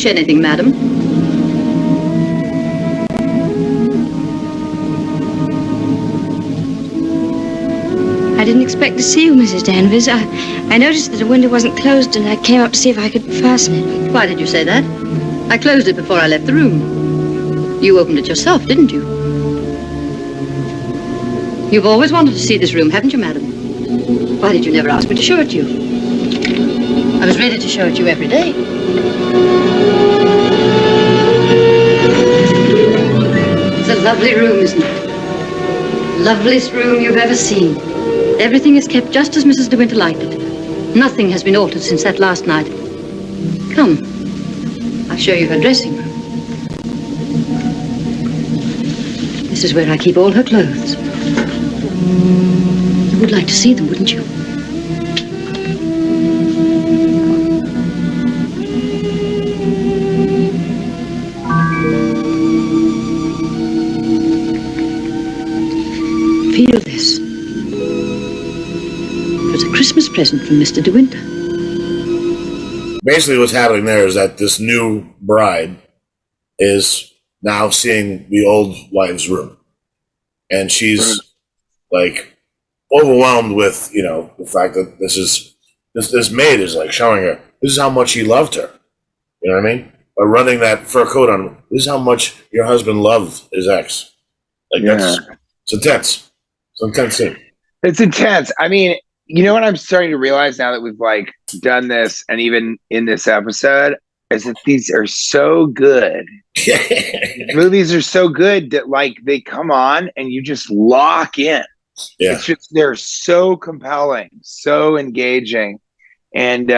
Anything, madam? I didn't expect to see you, Mrs. Danvers. I noticed that the window wasn't closed, and I came up to see if I could fasten it. Why did you say that? I closed it before I left the room. You opened it yourself, didn't you? You've always wanted to see this room, haven't you, madam? Why did you never ask me to show it to you? I was ready to show it to you every day. It's a lovely room, isn't it? Loveliest room you've ever seen. Everything is kept just as Mrs. De Winter liked it. Nothing has been altered since that last night. Come, I'll show you her dressing room. This is where I keep all her clothes. You would like to see them, wouldn't you? Feel this. It was a Christmas present from Mr. De Winter. Basically, what's happening there is that this new bride is now seeing the old wife's room, and she's like overwhelmed with the fact that this maid is like showing her this is how much he loved her. You know what I mean? By running that fur coat on him. This is how much your husband loved his ex. Like it's intense. It's an intense scene. It's intense. I mean, you know what I'm starting to realize now that we've like done this, and even in this episode, is that these are so good. Movies are so good that like they come on and you just lock in. Yeah. It's just, they're so compelling, so engaging. And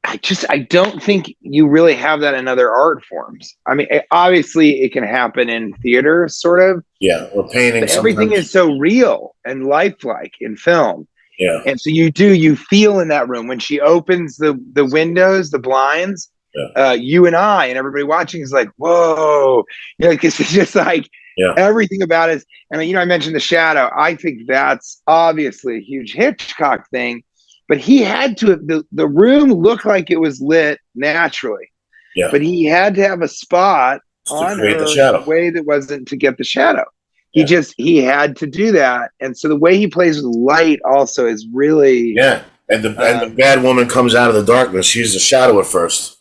I don't think you really have that in other art forms. I mean, obviously it can happen in theater, sort of. Yeah, or painting. But everything is so real and lifelike in film. Yeah. And so you feel in that room when she opens the windows, the blinds. Yeah. You and I and everybody watching is like, whoa, because it's just like everything about it. And I mentioned the shadow. I think that's obviously a huge Hitchcock thing. But he had to, the room looked like it was lit naturally. Yeah. But he had to have a spot on her the way that wasn't to get the shadow. He had to do that. And so the way he plays with light also is really. Yeah. And the bad woman comes out of the darkness. She's a shadow at first.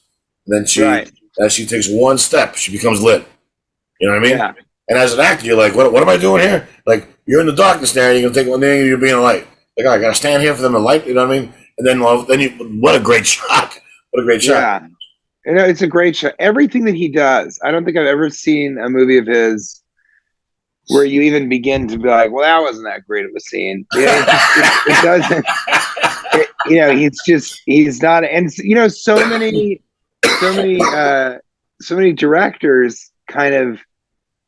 And then as she takes one step, she becomes lit. You know what I mean? Yeah. And as an actor, you're like, what am I doing here? Like, you're in the darkness now, and you're going to take one thing and you're being a light. Like, I got to stand here for them to light, you know what I mean? And then what a great shot. What a great shot. Yeah. It's a great shot. Everything that he does, I don't think I've ever seen a movie of his where you even begin to be like, well, that wasn't that great of a scene. It doesn't. He's not. And, so many directors kind of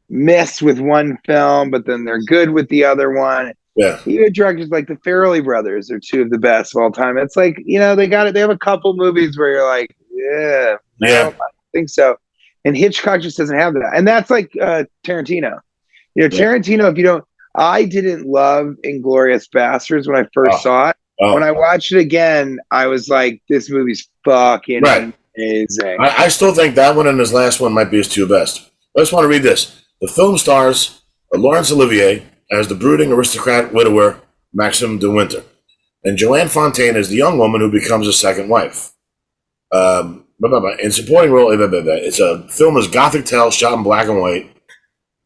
miss with one film, but then they're good with the other one. Yeah. Even directors like the Farrelly brothers are two of the best of all time. It's like, they have a couple movies where you're like, I don't think so. And Hitchcock just doesn't have that. And that's like Tarantino. Tarantino, I didn't love Inglourious Basterds when I first saw it. When I watched it again, I was like, this movie's fucking amazing. I still think that one and his last one might be his two best. I just want to read this. The film stars Laurence Olivier as the brooding aristocrat widower Maxime de Winter, and Joanne Fontaine as the young woman who becomes his second wife. In supporting role, it's a film is gothic tale shot in black and white.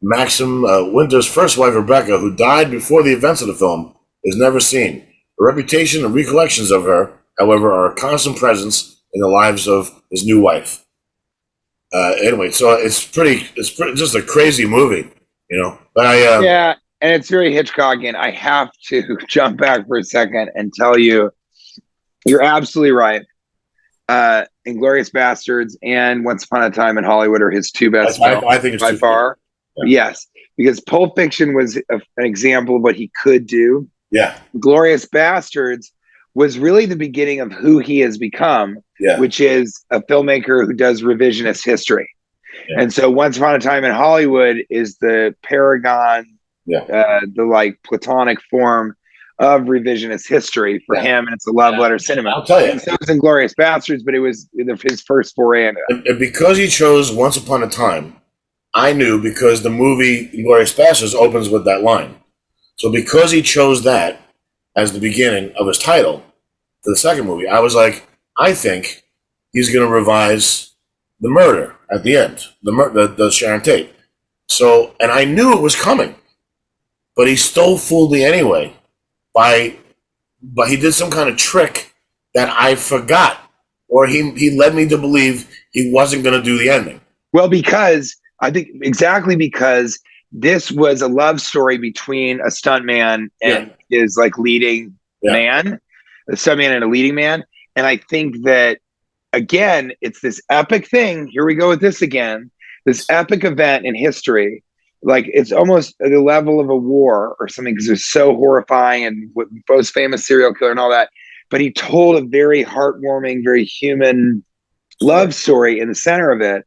Maxim Winter's first wife, Rebecca, who died before the events of the film, is never seen. The reputation and recollections of her, however, are a constant presence in the lives of his new wife. Anyway, so it's just a crazy movie, But and it's very Hitchcockian. I have to jump back for a second and tell you, you're absolutely right. Inglourious Basterds and Once Upon a Time in Hollywood are his two best films I think it's by far. Yeah. Yes, because Pulp Fiction was an example of what he could do. Yeah. Inglourious Basterds was really the beginning of who he has become, which is a filmmaker who does revisionist history. Yeah. And so Once Upon a Time in Hollywood is the paragon, the like platonic form of revisionist history for him, and it's a love letter cinema. I'll tell you. And so it was Inglourious Basterds, but it was his first foray into it. And because he chose Once Upon a Time, I knew, because the movie Inglourious Basterds opens with that line. So because he chose that as the beginning of his title for the second movie, I was like, I think he's going to revise the murder at the end, the Sharon Tate. So, and I knew it was coming, but he still fooled me anyway. But he did some kind of trick that I forgot, or he led me to believe he wasn't going to do the ending. Well, because this was a love story between a stuntman and his like leading man, a stuntman and a leading man. And I think that, again, it's this epic thing. Here we go with this again, this epic event in history. Like, it's almost at the level of a war or something, because it's so horrifying and with most famous serial killer and all that. But he told a very heartwarming, very human love story in the center of it.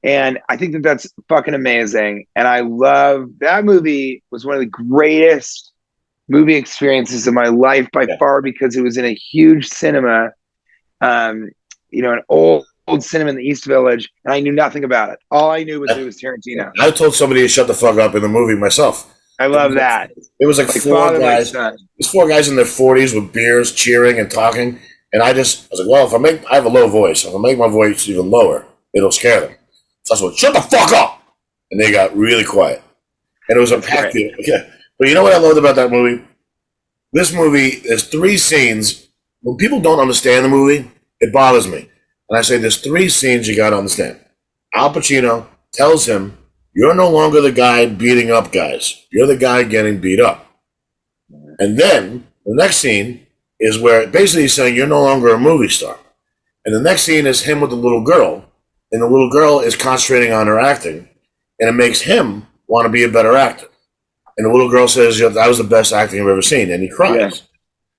And I think that that's fucking amazing. And I love that movie. Was one of the greatest movie experiences of my life by far, because it was in a huge cinema, an old cinema in the East Village, and I knew nothing about it. All I knew was it was Tarantino. I told somebody to shut the fuck up in the movie myself. I love that. It was like four guys. There's four guys in their 40s with beers, cheering and talking. And I was like, well, I have a low voice. If I make my voice even lower, it'll scare them. So I was like, shut the fuck up! And they got really quiet. And it was a packed theater. Okay. But you know what I loved about that movie? This movie, there's three scenes. When people don't understand the movie, it bothers me. And I say, there's three scenes you got to understand. Al Pacino tells him, you're no longer the guy beating up guys. You're the guy getting beat up. And then the next scene is where basically he's saying, you're no longer a movie star. And the next scene is him with the little girl, and the little girl is concentrating on her acting, and it makes him want to be a better actor. And the little girl says, that was the best acting I've ever seen, and he cries. Yeah.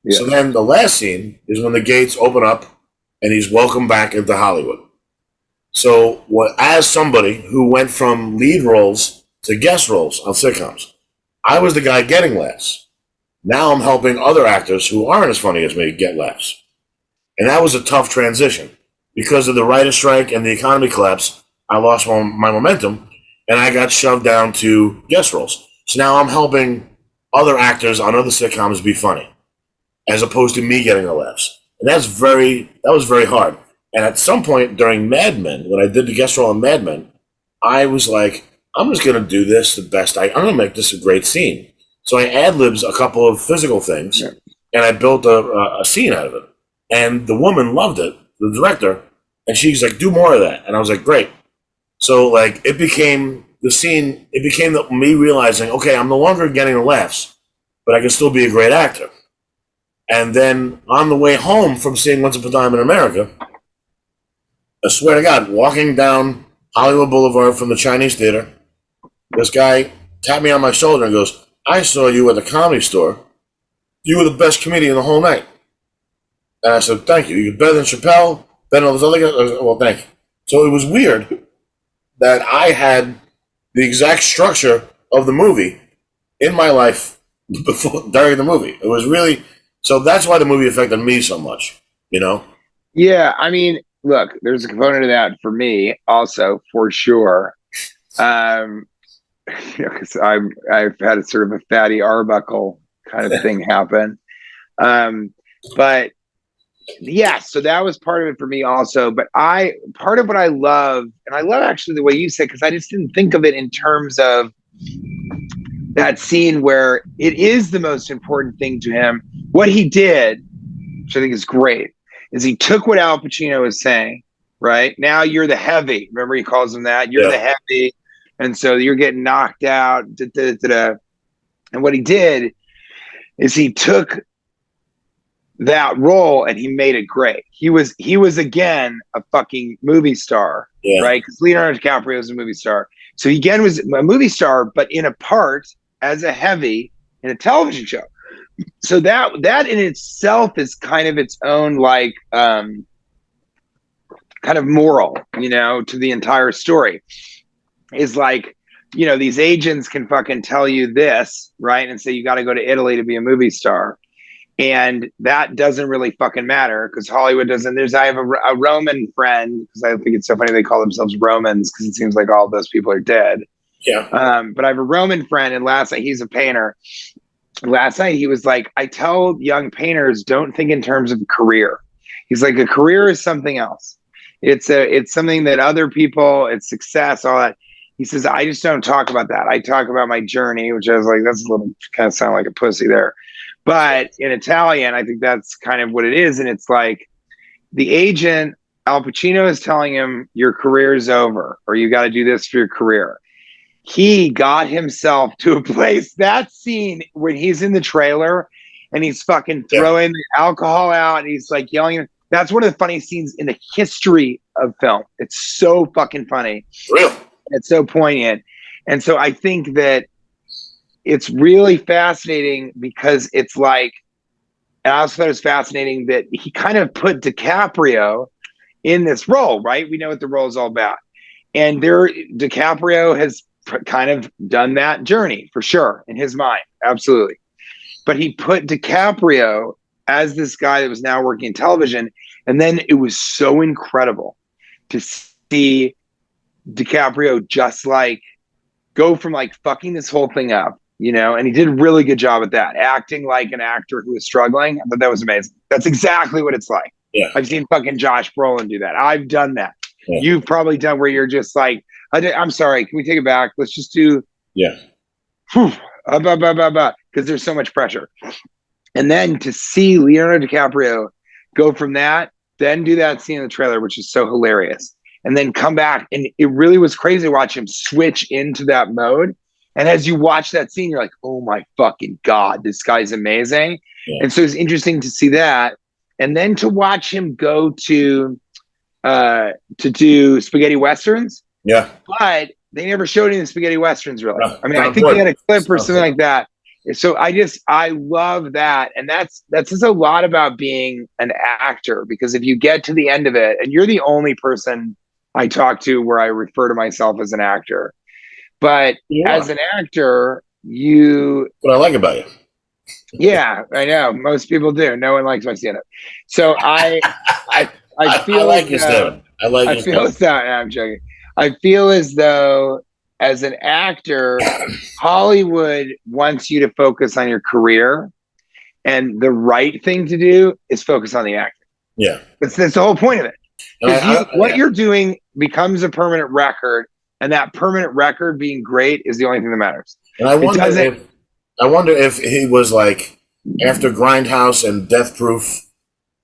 Yeah. So then the last scene is when the gates open up, and he's welcomed back into Hollywood. So as somebody who went from lead roles to guest roles on sitcoms, I was the guy getting laughs. Now I'm helping other actors who aren't as funny as me get laughs. And that was a tough transition. Because of the writer's strike and the economy collapse, I lost my momentum, and I got shoved down to guest roles. So now I'm helping other actors on other sitcoms be funny, as opposed to me getting the laughs. And that was very hard. And at some point during Mad Men, when I did the guest role on Mad Men, I was like, I'm just going to do this the best I'm going to make this a great scene. So I ad-libs a couple of physical things, and I built a scene out of it. And the woman loved it, the director, and she's like, do more of that. And I was like, great. So like it became me realizing, okay, I'm no longer getting the laughs, but I can still be a great actor. And then on the way home from seeing Once Upon a Time in America, I swear to God, walking down Hollywood Boulevard from the Chinese Theater, this guy tapped me on my shoulder and goes, I saw you at the Comedy Store. You were the best comedian the whole night. And I said, thank you. You're better than Chappelle, better than all those other guys. Well, thank you. So it was weird that I had the exact structure of the movie in my life during the movie. It was really, so that's why the movie affected me so much, you know? Yeah, I mean, look, there's a component of that for me also, for sure. Because I've had a sort of a Fatty Arbuckle kind of thing happen. But yeah, so that was part of it for me also. But part of what I love, and I love actually the way you said, because I just didn't think of it in terms of that scene where it is the most important thing to him. What he did, which I think is great, is he took what Al Pacino was saying, right? Now you're the heavy. Remember he calls him that? You're the heavy. And so you're getting knocked out. And what he did is he took that role and he made it great. He was again a fucking movie star, right? Because Leonardo DiCaprio is a movie star. So he again was a movie star, but in a part as a heavy in a television show. So that in itself is kind of its own like kind of moral, you know, to the entire story. Is like, you know, these agents can fucking tell you this, right? And say you got to go to Italy to be a movie star. And that doesn't really fucking matter because Hollywood doesn't. I have a Roman friend, because I think it's so funny they call themselves Romans because it seems like all those people are dead. Yeah. But I have a Roman friend, and last night, he's a painter. Last night he was like, I tell young painters, don't think in terms of career. He's like, a career is something else. It's something that other people, it's success, all that. He says, I just don't talk about that. I talk about my journey, which I was like, that's a little kind of sound like a pussy there. But in Italian, I think that's kind of what it is. And it's like the agent, Al Pacino, is telling him your career is over, or you got to do this for your career. He got himself to a place, that scene when he's in the trailer and he's fucking throwing the alcohol out and he's like yelling. That's one of the funniest scenes in the history of film. It's so fucking funny. Really? It's so poignant. And so I think that it's really fascinating because it's like, and I also thought it was fascinating that he kind of put DiCaprio in this role, right? We know what the role is all about. And DiCaprio has kind of done that journey for sure in his mind. Absolutely. But he put DiCaprio as this guy that was now working in television. And then it was so incredible to see DiCaprio just like go from like fucking this whole thing up, you know, and he did a really good job at that, acting like an actor who was struggling. I thought that was amazing. That's exactly what it's like. Yeah. I've seen fucking Josh Brolin do that. I've done that. Yeah. You've probably done where you're just like, I'm sorry, can we take it back? Let's just do because there's so much pressure. And then to see Leonardo DiCaprio go from that, then do that scene in the trailer, which is so hilarious, and then come back. And it really was crazy to watch him switch into that mode. And as you watch that scene, you're like, oh my fucking God, this guy's amazing. Yeah. And so it's interesting to see that. And then to watch him go to to do spaghetti westerns. Yeah. But they never showed any of the spaghetti westerns really. No, I mean, I think they had a clip or something like that. So I love that. And that's just a lot about being an actor, because if you get to the end of it, and you're the only person I talk to where I refer to myself as an actor, but as an actor, what I like about you. Yeah, I know. Most people do. No one likes my stand-up. So I feel I like your stand-up. I feel as though, I'm joking. I feel as though as an actor, Hollywood wants you to focus on your career, and the right thing to do is focus on the acting. Yeah. That's the whole point of it. What you're doing becomes a permanent record, and that permanent record being great is the only thing that matters. And I wonder if he was like, after Grindhouse and Death Proof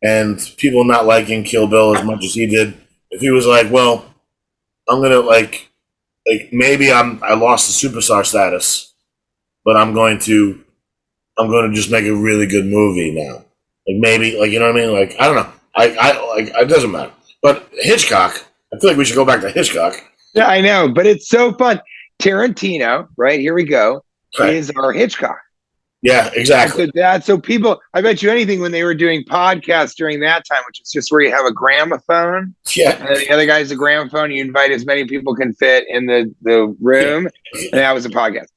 and people not liking Kill Bill as much as he did, if he was like, well, I'm gonna like maybe I lost the superstar status, but I'm going to just make a really good movie now. Like maybe, like, you know what I mean? Like, I don't know. It doesn't matter. But Hitchcock, I feel like we should go back to Hitchcock. Yeah, I know, but it's so fun. Tarantino, right? Here we go. Right. Is our Hitchcock. Yeah, exactly. So people, I bet you anything, when they were doing podcasts during that time, which is just where you have a gramophone. Yeah. And the other guy's a gramophone. You invite as many people can fit in the room. Yeah. And that was a podcast.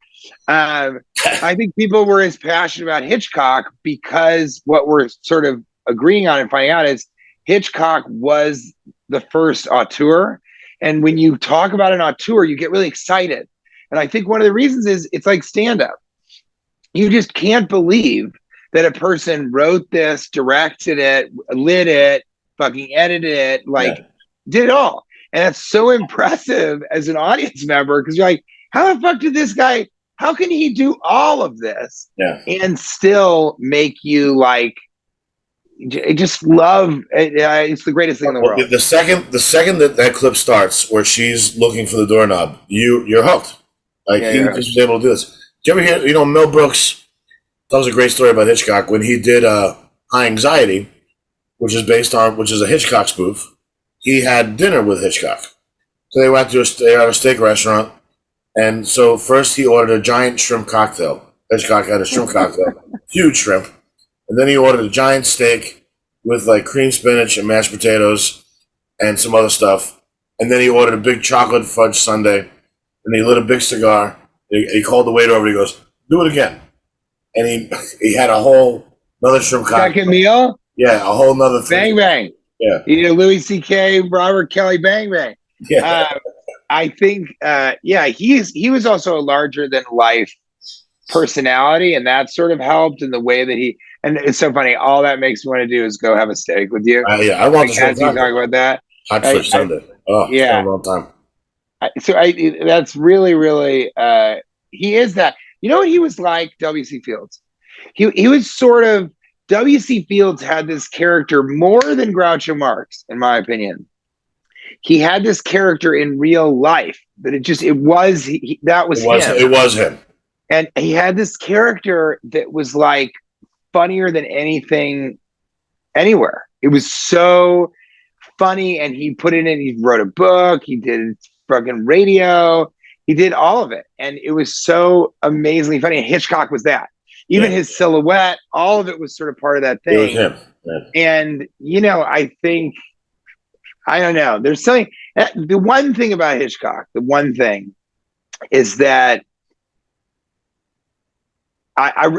I think people were as passionate about Hitchcock because what we're sort of agreeing on and finding out is Hitchcock was the first auteur. And when you talk about an auteur, you get really excited. And I think one of the reasons is it's like stand-up. You just can't believe that a person wrote this, directed it, lit it, fucking edited it, did it all. And that's so impressive as an audience member, because you're like, how the fuck did this guy, how can he do all of this and still make you like, just love it? It's the greatest thing in the world. The second that clip starts where she's looking for the doorknob, you're hooked. Like, he just was able to do this. Do you ever hear, Mel Brooks tells a great story about Hitchcock when he did High Anxiety, which is a Hitchcock spoof. He had dinner with Hitchcock. So they went to a steak restaurant, and so first he ordered a giant shrimp cocktail. Hitchcock had a shrimp cocktail, huge shrimp, and then he ordered a giant steak with like cream spinach and mashed potatoes and some other stuff, and then he ordered a big chocolate fudge sundae, and he lit a big cigar. He called the waiter over. He goes, "Do it again." And he had another shrimp cocktail. Second meal? Yeah, a whole nother thing. Bang bang. Yeah. You know, Louis C.K., Robert Kelly, bang bang. Yeah. I think, he was also a larger than life personality, and that sort of helped in the way that and it's so funny. All that makes me want to do is go have a steak with you. Yeah, I want to talk about that. Hot fish Sunday. Yeah. It's been a long time. That's really, really, he is that. You know what he was like, W.C. Fields? He was sort of, W.C. Fields had this character more than Groucho Marx, in my opinion. He had this character in real life, but it was him. It was him. And he had this character that was like funnier than anything anywhere. It was so funny, and he put it in, he wrote a book, he did fucking radio, he did all of it, and it was so amazingly funny. And Hitchcock was that. Even his silhouette, all of it was sort of part of that thing. It was him. Yeah. And I think, I don't know. There's something. The one thing about Hitchcock, is that I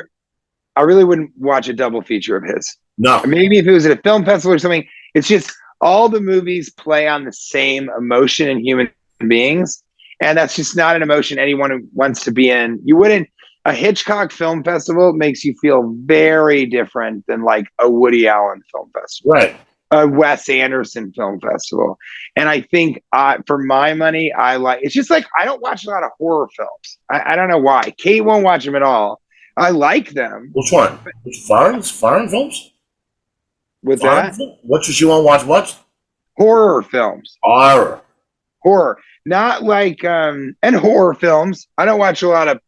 really wouldn't watch a double feature of his. No. Maybe if it was at a film festival or something. It's just all the movies play on the same emotion in human beings, and that's just not an emotion anyone wants to be in. You wouldn't. A Hitchcock film festival makes you feel very different than like a Woody Allen film festival, right? A Wes Anderson film festival. And I think for my money, it's just like, I don't watch a lot of horror films. I don't know why. Kate won't watch them at all. I like them. Which one? Foreign films? What's that? What should you want to watch? What? Horror films. Horror. Not like, and horror films. I don't watch a lot of,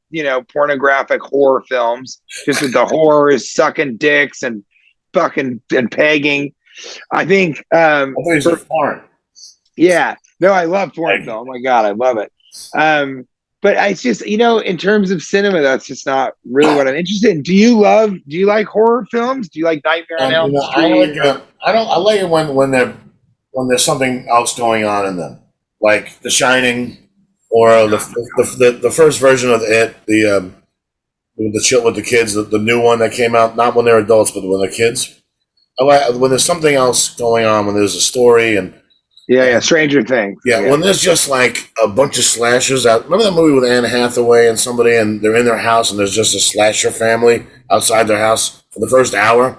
pornographic horror films. Just with the horror is sucking dicks and fucking and pegging. I think foreign. Yeah. No, I love foreign film. Oh my God, I love it. But it's just, in terms of cinema, that's just not really what I'm interested in. Do you like horror films? Do you like Nightmare on Elm Street? I like it when there's something else going on in them, like The Shining, or the first version of it, with the kids, the new one that came out, not when they're adults, but when they're kids. I like when there's something else going on, when there's a story and Stranger Things. Yeah, when there's just like a bunch of slashers out. Remember that movie with Anne Hathaway and somebody, and they're in their house, and there's just a slasher family outside their house for the first hour,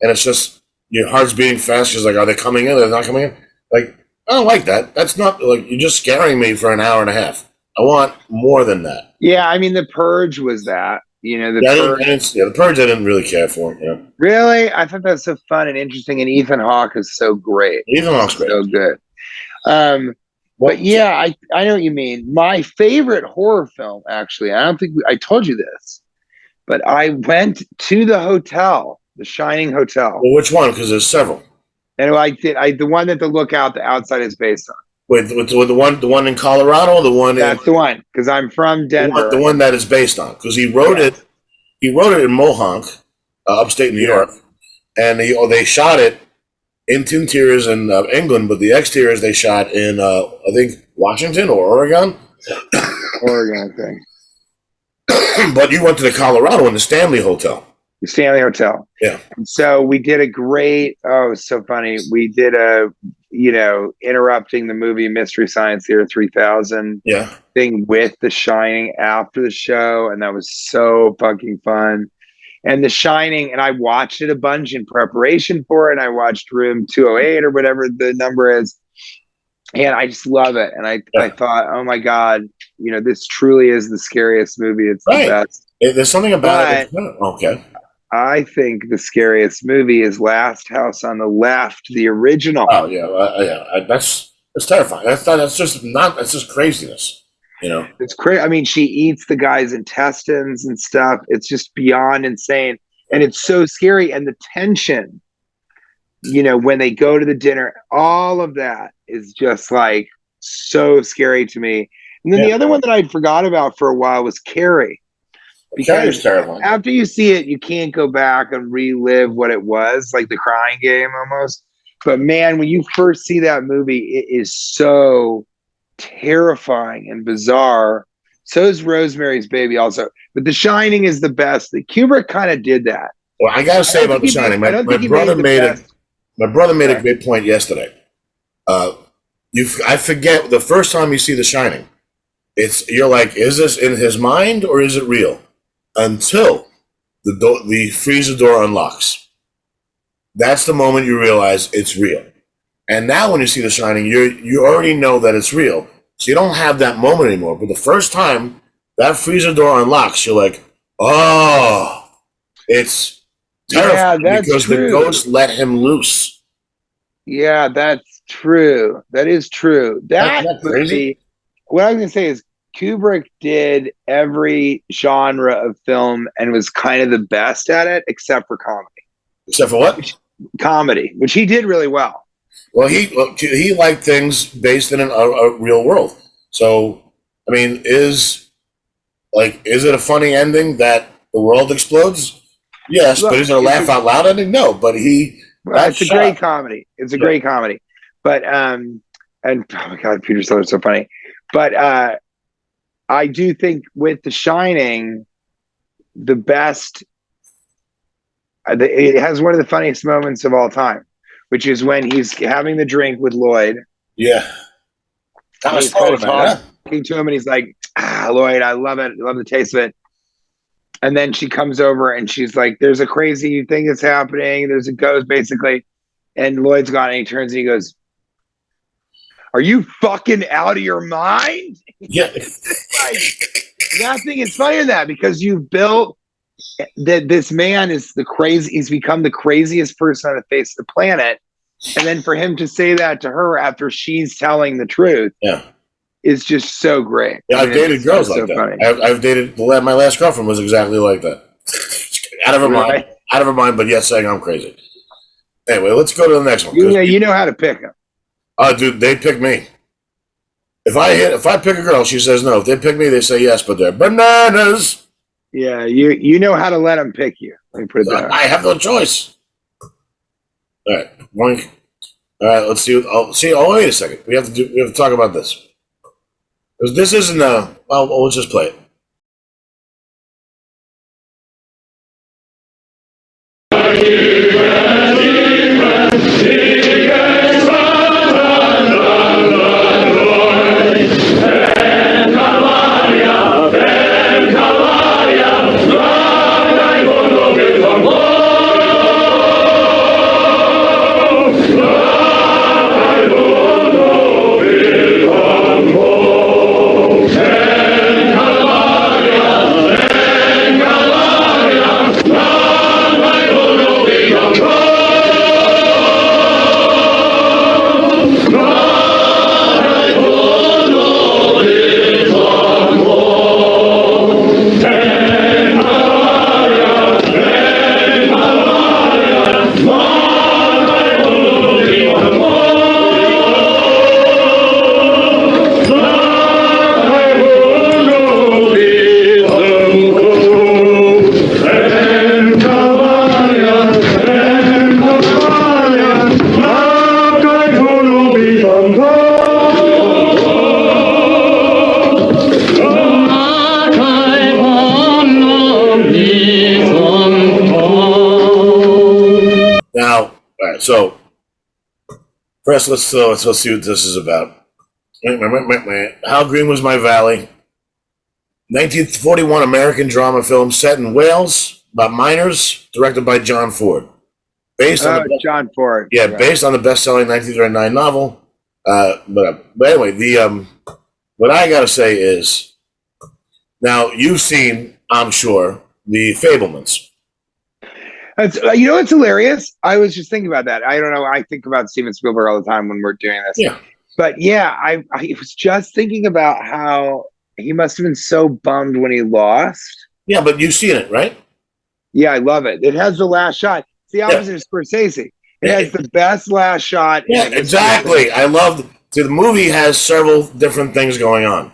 and it's just your heart's beating fast. She's like, "Are they coming in? Are they not coming in?" Like, I don't like that. That's not like you're just scaring me for an hour and a half. I want more than that. Yeah, I mean, The Purge was that. The Purge I didn't really care for. Yeah. Really? I thought that was so fun and interesting, and Ethan Hawke is so great. Ethan Hawke's great. So good. But yeah, I know what you mean. My favorite horror film, actually, I don't think I told you this, but I went to the hotel, the Shining Hotel. Well, which one? Because there's several. And the one that the lookout, the outside is based on. Wait, the one in Colorado, or the one? That's the one, because I'm from Denver. The one that is based on, because he wrote it. He wrote it in Mohonk, upstate New York, and they shot it in interiors in England, but the exteriors they shot in I think Washington or Oregon. Oregon, I think. But you went to the Colorado in the Stanley Hotel. The Stanley Hotel. Yeah. And so we did it was so funny. We did interrupting the movie Mystery Science Theater 3000 thing with The Shining after the show. And that was so fucking fun. And The Shining, and I watched it a bunch in preparation for it. And I watched Room 208 or whatever the number is. And I just love it. And I thought, oh my God, this truly is the scariest movie. It's the best. There's something about it. Okay. I think the scariest movie is Last House on the Left, the original. Oh yeah, that's terrifying. That's just craziness. It's crazy. I mean, she eats the guy's intestines and stuff. It's just beyond insane, and it's so scary. And the tension, when they go to the dinner, all of that is just like so scary to me. And then the other one that I forgot about for a while was Carrie. Because after you see it, you can't go back and relive what it was, like The Crying Game almost. But man, when you first see that movie, it is so terrifying and bizarre. So is Rosemary's Baby also. But The Shining is the best. Kubrick kind of did that. Well, I got to say about The Shining, my brother made a great point yesterday. I forget the first time you see The Shining, you're like, is this in his mind or is it real? Until the freezer door unlocks. That's the moment you realize it's real. And now when you see The Shining, you already know that it's real. So you don't have that moment anymore. But the first time that freezer door unlocks, you're like, oh, it's terrifying because the ghost let him loose. Yeah, that's true. That is true. That movie, what I was going to say is, Kubrick did every genre of film and was kind of the best at it, except for comedy. Except for what? Comedy, which he did really well. Well, he liked things based in a real world. So, I mean, is it a funny ending that the world explodes? Yes, but is it a laugh out loud ending? No, but it's a great comedy. It's a great comedy. But and oh my God, Peter Sellers is so funny. But I do think with The Shining, the best, it has one of the funniest moments of all time, which is when he's having the drink with Lloyd. Yeah. He's kind of talking to him, and he's like, Lloyd, I love it. I love the taste of it. And then she comes over and she's like, there's a crazy thing that's happening. There's a ghost, basically. And Lloyd's gone, and he turns and he goes, are you fucking out of your mind? Yeah. Nothing is funnier than that, because you've built that this man is he's become the craziest person on the face of the planet. And then for him to say that to her after she's telling the truth is just so great. Yeah, I've dated girls like that. I've dated, my last girlfriend was exactly like that. Out of her mind, but yet saying I'm crazy. Anyway, let's go to the next one. You know how to pick them. Oh, dude, they pick me. If I pick a girl, she says no. If they pick me, they say yes, but they're bananas. Yeah, you know how to let them pick you. Let me put it that way. I have no choice. All right, Boink. All right, let's see. Oh, wait a second. We have to talk about this. Because this isn't well, let's just play it. Now, all right, so first let's see what this is about. How Green Was My Valley? 1941 American drama film set in Wales about miners, directed by John Ford. Based on John Ford. Yeah, right. Based on the best-selling 1939 novel. But anyway, what I gotta say is, now you've seen, I'm sure, the Fabelmans. You know what's hilarious? I was just thinking about that. I don't know. I think about Steven Spielberg all the time when we're doing this. Yeah. But yeah, I was just thinking about how he must have been so bummed when he lost. Yeah, but you've seen it, right? Yeah, I love it. It has the last shot. It's the opposite of Scorsese. It has the best last shot. Yeah, exactly. I loved. See, the movie has several different things going on,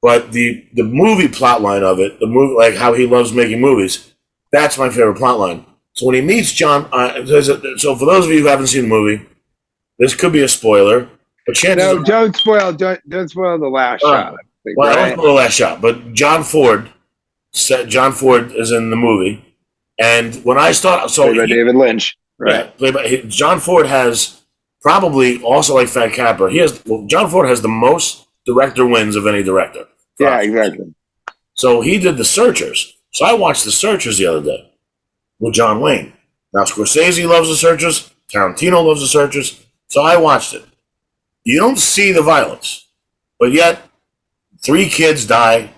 but the movie plot line of it, the movie, like how he loves making movies, that's my favorite plot line. So when he meets John, so for those of you who haven't seen the movie, this could be a spoiler, but don't spoil the last shot. Well, I don't spoil the last shot, but John Ford is in the movie, and when I start, played by David Lynch, right? Yeah, John Ford has probably also like Fat Capper. John Ford has the most director wins of any director. Yeah, exactly. So he did The Searchers. So I watched The Searchers the other day with John Wayne. Now Scorsese loves The Searchers. Tarantino loves The Searchers. So I watched it. You don't see the violence, but yet 3 kids die.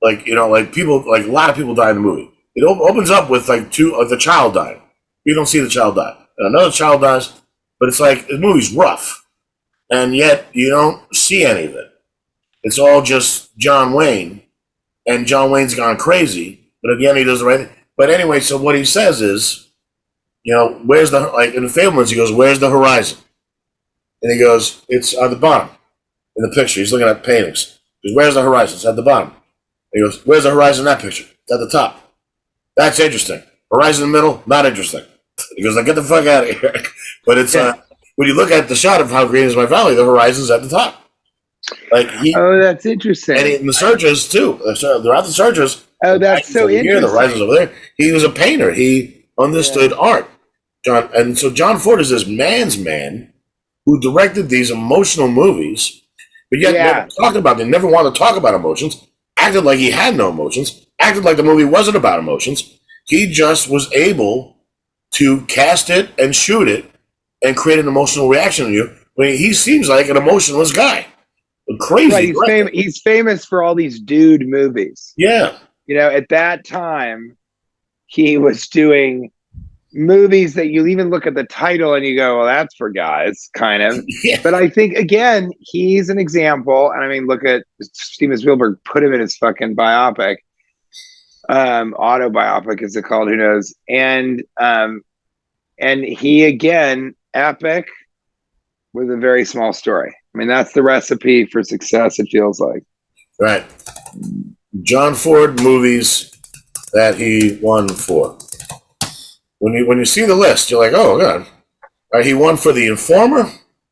Like a lot of people die in the movie. It opens up with like the child dying. You don't see the child die. And another child dies, but it's like the movie's rough, and yet you don't see any of it. It's all just John Wayne, and John Wayne's gone crazy. But at the end, he does the right thing. But anyway, so what he says is, where's in the Fabelmans, he goes, "Where's the horizon?" And he goes, "It's at the bottom in the picture." He's looking at paintings. He goes, "Where's the horizon?" It's at the bottom. He goes, "Where's the horizon in that picture?" It's at the top. That's interesting. Horizon in the middle, not interesting. He goes, "Now get the fuck out of here." But it's when you look at the shot of How Green Is My Valley, the horizon's at the top. That's interesting. And in The Searchers too. Throughout The Searchers. Oh, that's so interesting. The horizon's over there. He was a painter. He understood art. John Ford is this man's man who directed these emotional movies, but yet never talked about them. Never wanted to talk about emotions. Acted like he had no emotions. Acted like the movie wasn't about emotions. He just was able to cast it and shoot it and create an emotional reaction in you. I mean, he seems like an emotionless guy. Crazy. Right, he's famous for all these dude movies. Yeah. At that time, he was doing movies that you even look at the title and you go, well, that's for guys, kind of. Yeah. But I think, again, he's an example. And I mean, look at Steven Spielberg, put him in his fucking biopic. Autobiopic is it called? Who knows? And he, again, epic, with a very small story. I mean, that's the recipe for success, it feels like. Right. John Ford movies that he won for. When you see the list, you're like, oh, God. All right, he won for The Informer,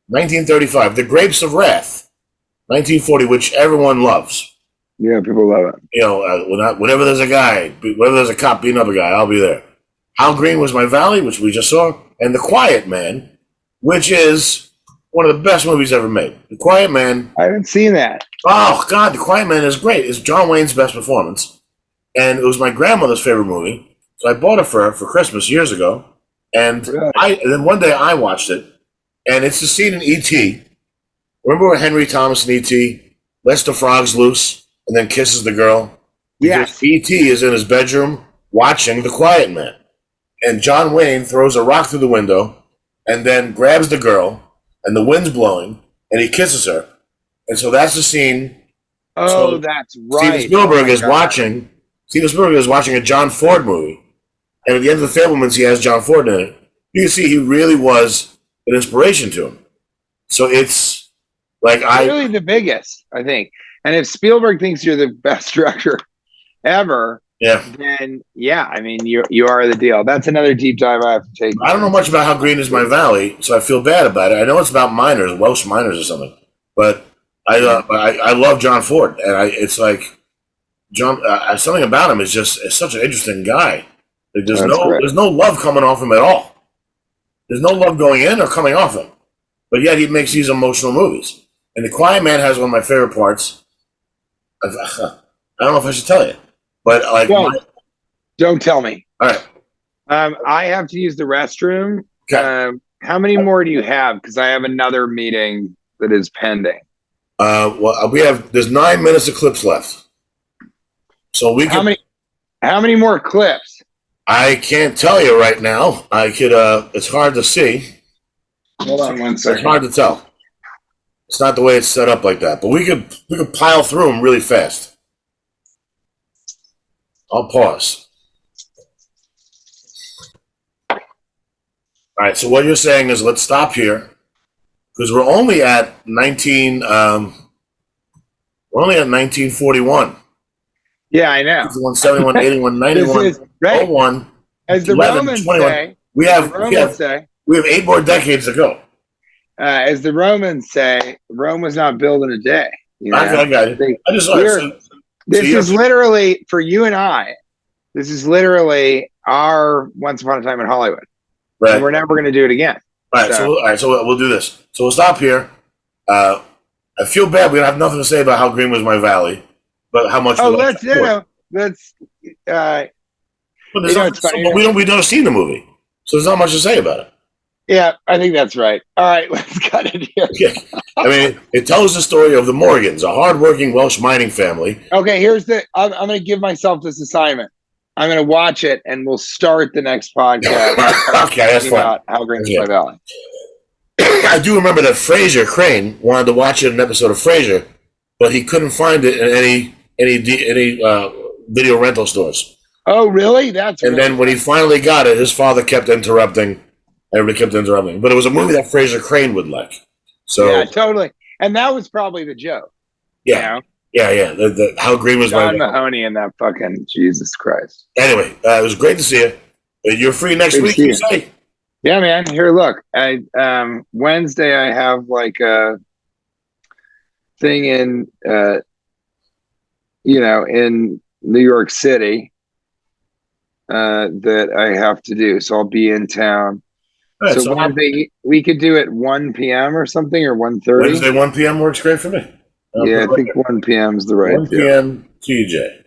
1935. The Grapes of Wrath, 1940, which everyone loves. Yeah, people love it. You know, whenever there's a cop beating up a guy, I'll be there. How Green Was My Valley, which we just saw, and The Quiet Man, which is one of the best movies ever made. The Quiet Man. I haven't seen that. Oh, God, The Quiet Man is great. It's John Wayne's best performance. And it was my grandmother's favorite movie. So I bought it for her for Christmas years ago. And, Really? and then one day I watched it. And it's the scene in E.T. Remember where Henry Thomas in E.T. lets the frogs loose and then kisses the girl? Yes. E.T. is in his bedroom watching The Quiet Man. And John Wayne throws a rock through the window and then grabs the girl, and the wind's blowing, and he kisses her. And so that's the scene. Oh, So that's right. Steven Spielberg Oh, is God. watching. Steven Spielberg is watching a John Ford movie, and at the end of The Fablemans, he has John Ford in it. You can see he really was an inspiration to him. So it's like Really the biggest, I think. And if Spielberg thinks you're the best director ever, then yeah, I mean you are the deal. That's another deep dive I have to take. I don't know much about How Green Is My Valley, so I feel bad about it. I know it's about miners, Welsh miners or something, but I love John Ford, and it's like John. Something about him is such an interesting guy. Like, there's no love coming off him at all. There's no love going in or coming off him, but yet he makes these emotional movies. And The Quiet Man has one of my favorite parts. I don't know if I should tell you, but like, don't tell me. All right. I have to use the restroom. Okay. How many more do you have? Because I have another meeting that is pending. Well, there's 9 minutes of clips left, so we can. How many more clips? I can't tell you right now. I could. It's hard to see. Hold on one second. It's hard to tell. It's not the way it's set up like that, but we could pile through them really fast. I'll pause. All right. So what you're saying is let's stop here because we're only at 1941. Yeah, I know. 71, 81, 91, 01, As the 11, Romans 21. say, We have 8 more decades to go. As the Romans say, Rome was not built in a day. You know? I got it. This is literally, for you and I, this is literally our Once Upon a Time in Hollywood. Right. And we're never going to do it again. All right, so we'll do this. So we'll stop here. I feel bad. We have nothing to say about How Green Was My Valley, but how much. Let's. But we've never seen the movie, so there's not much to say about it. Yeah, I think that's right. All right, let's cut it here. Yeah. I mean, it tells the story of the Morgans, a hardworking Welsh mining family. Okay, I'm going to give myself this assignment. I'm going to watch it, and we'll start the next podcast. Okay, that's fine. How Green Is My Valley. I do remember that Fraser Crane wanted to watch it in an episode of Frasier, but he couldn't find it in any video rental stores. Oh, really? Then when he finally got it, his father kept interrupting. Everybody kept interrupting. But it was a movie that Fraser Crane would like. So yeah, totally. And that was probably the joke. Yeah. You know? Yeah. The How Green Was My Valley. John Mahoney and that fucking Jesus Christ. Anyway, it was great to see you. You're free next week, you say? Yeah, man. Here, look. Wednesday I have like a thing in in New York City that I have to do. So I'll be in town. Right, so Wednesday, we could do it 1 p.m. or something, or 1:30. Wednesday 1 p.m. works great for me. I think 1 p.m. is the right 1 p.m. TJ.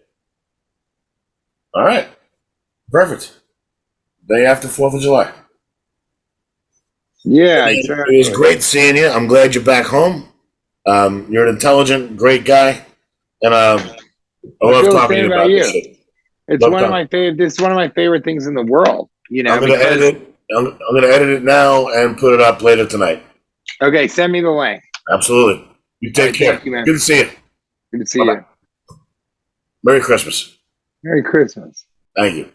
All right. Perfect. Day after 4th of July. Yeah, exactly. It was great seeing you. I'm glad you're back home. You're an intelligent, great guy. And I love talking to you about this shit. It's one of my favorite. This is one of my favorite things in the world. You know, I'm going to edit it. I'm going to edit it now and put it up later tonight. Okay, send me the link. Absolutely. You take care. Thank you, man. Good to see you. Good to see you. Merry Christmas. Merry Christmas. Thank you.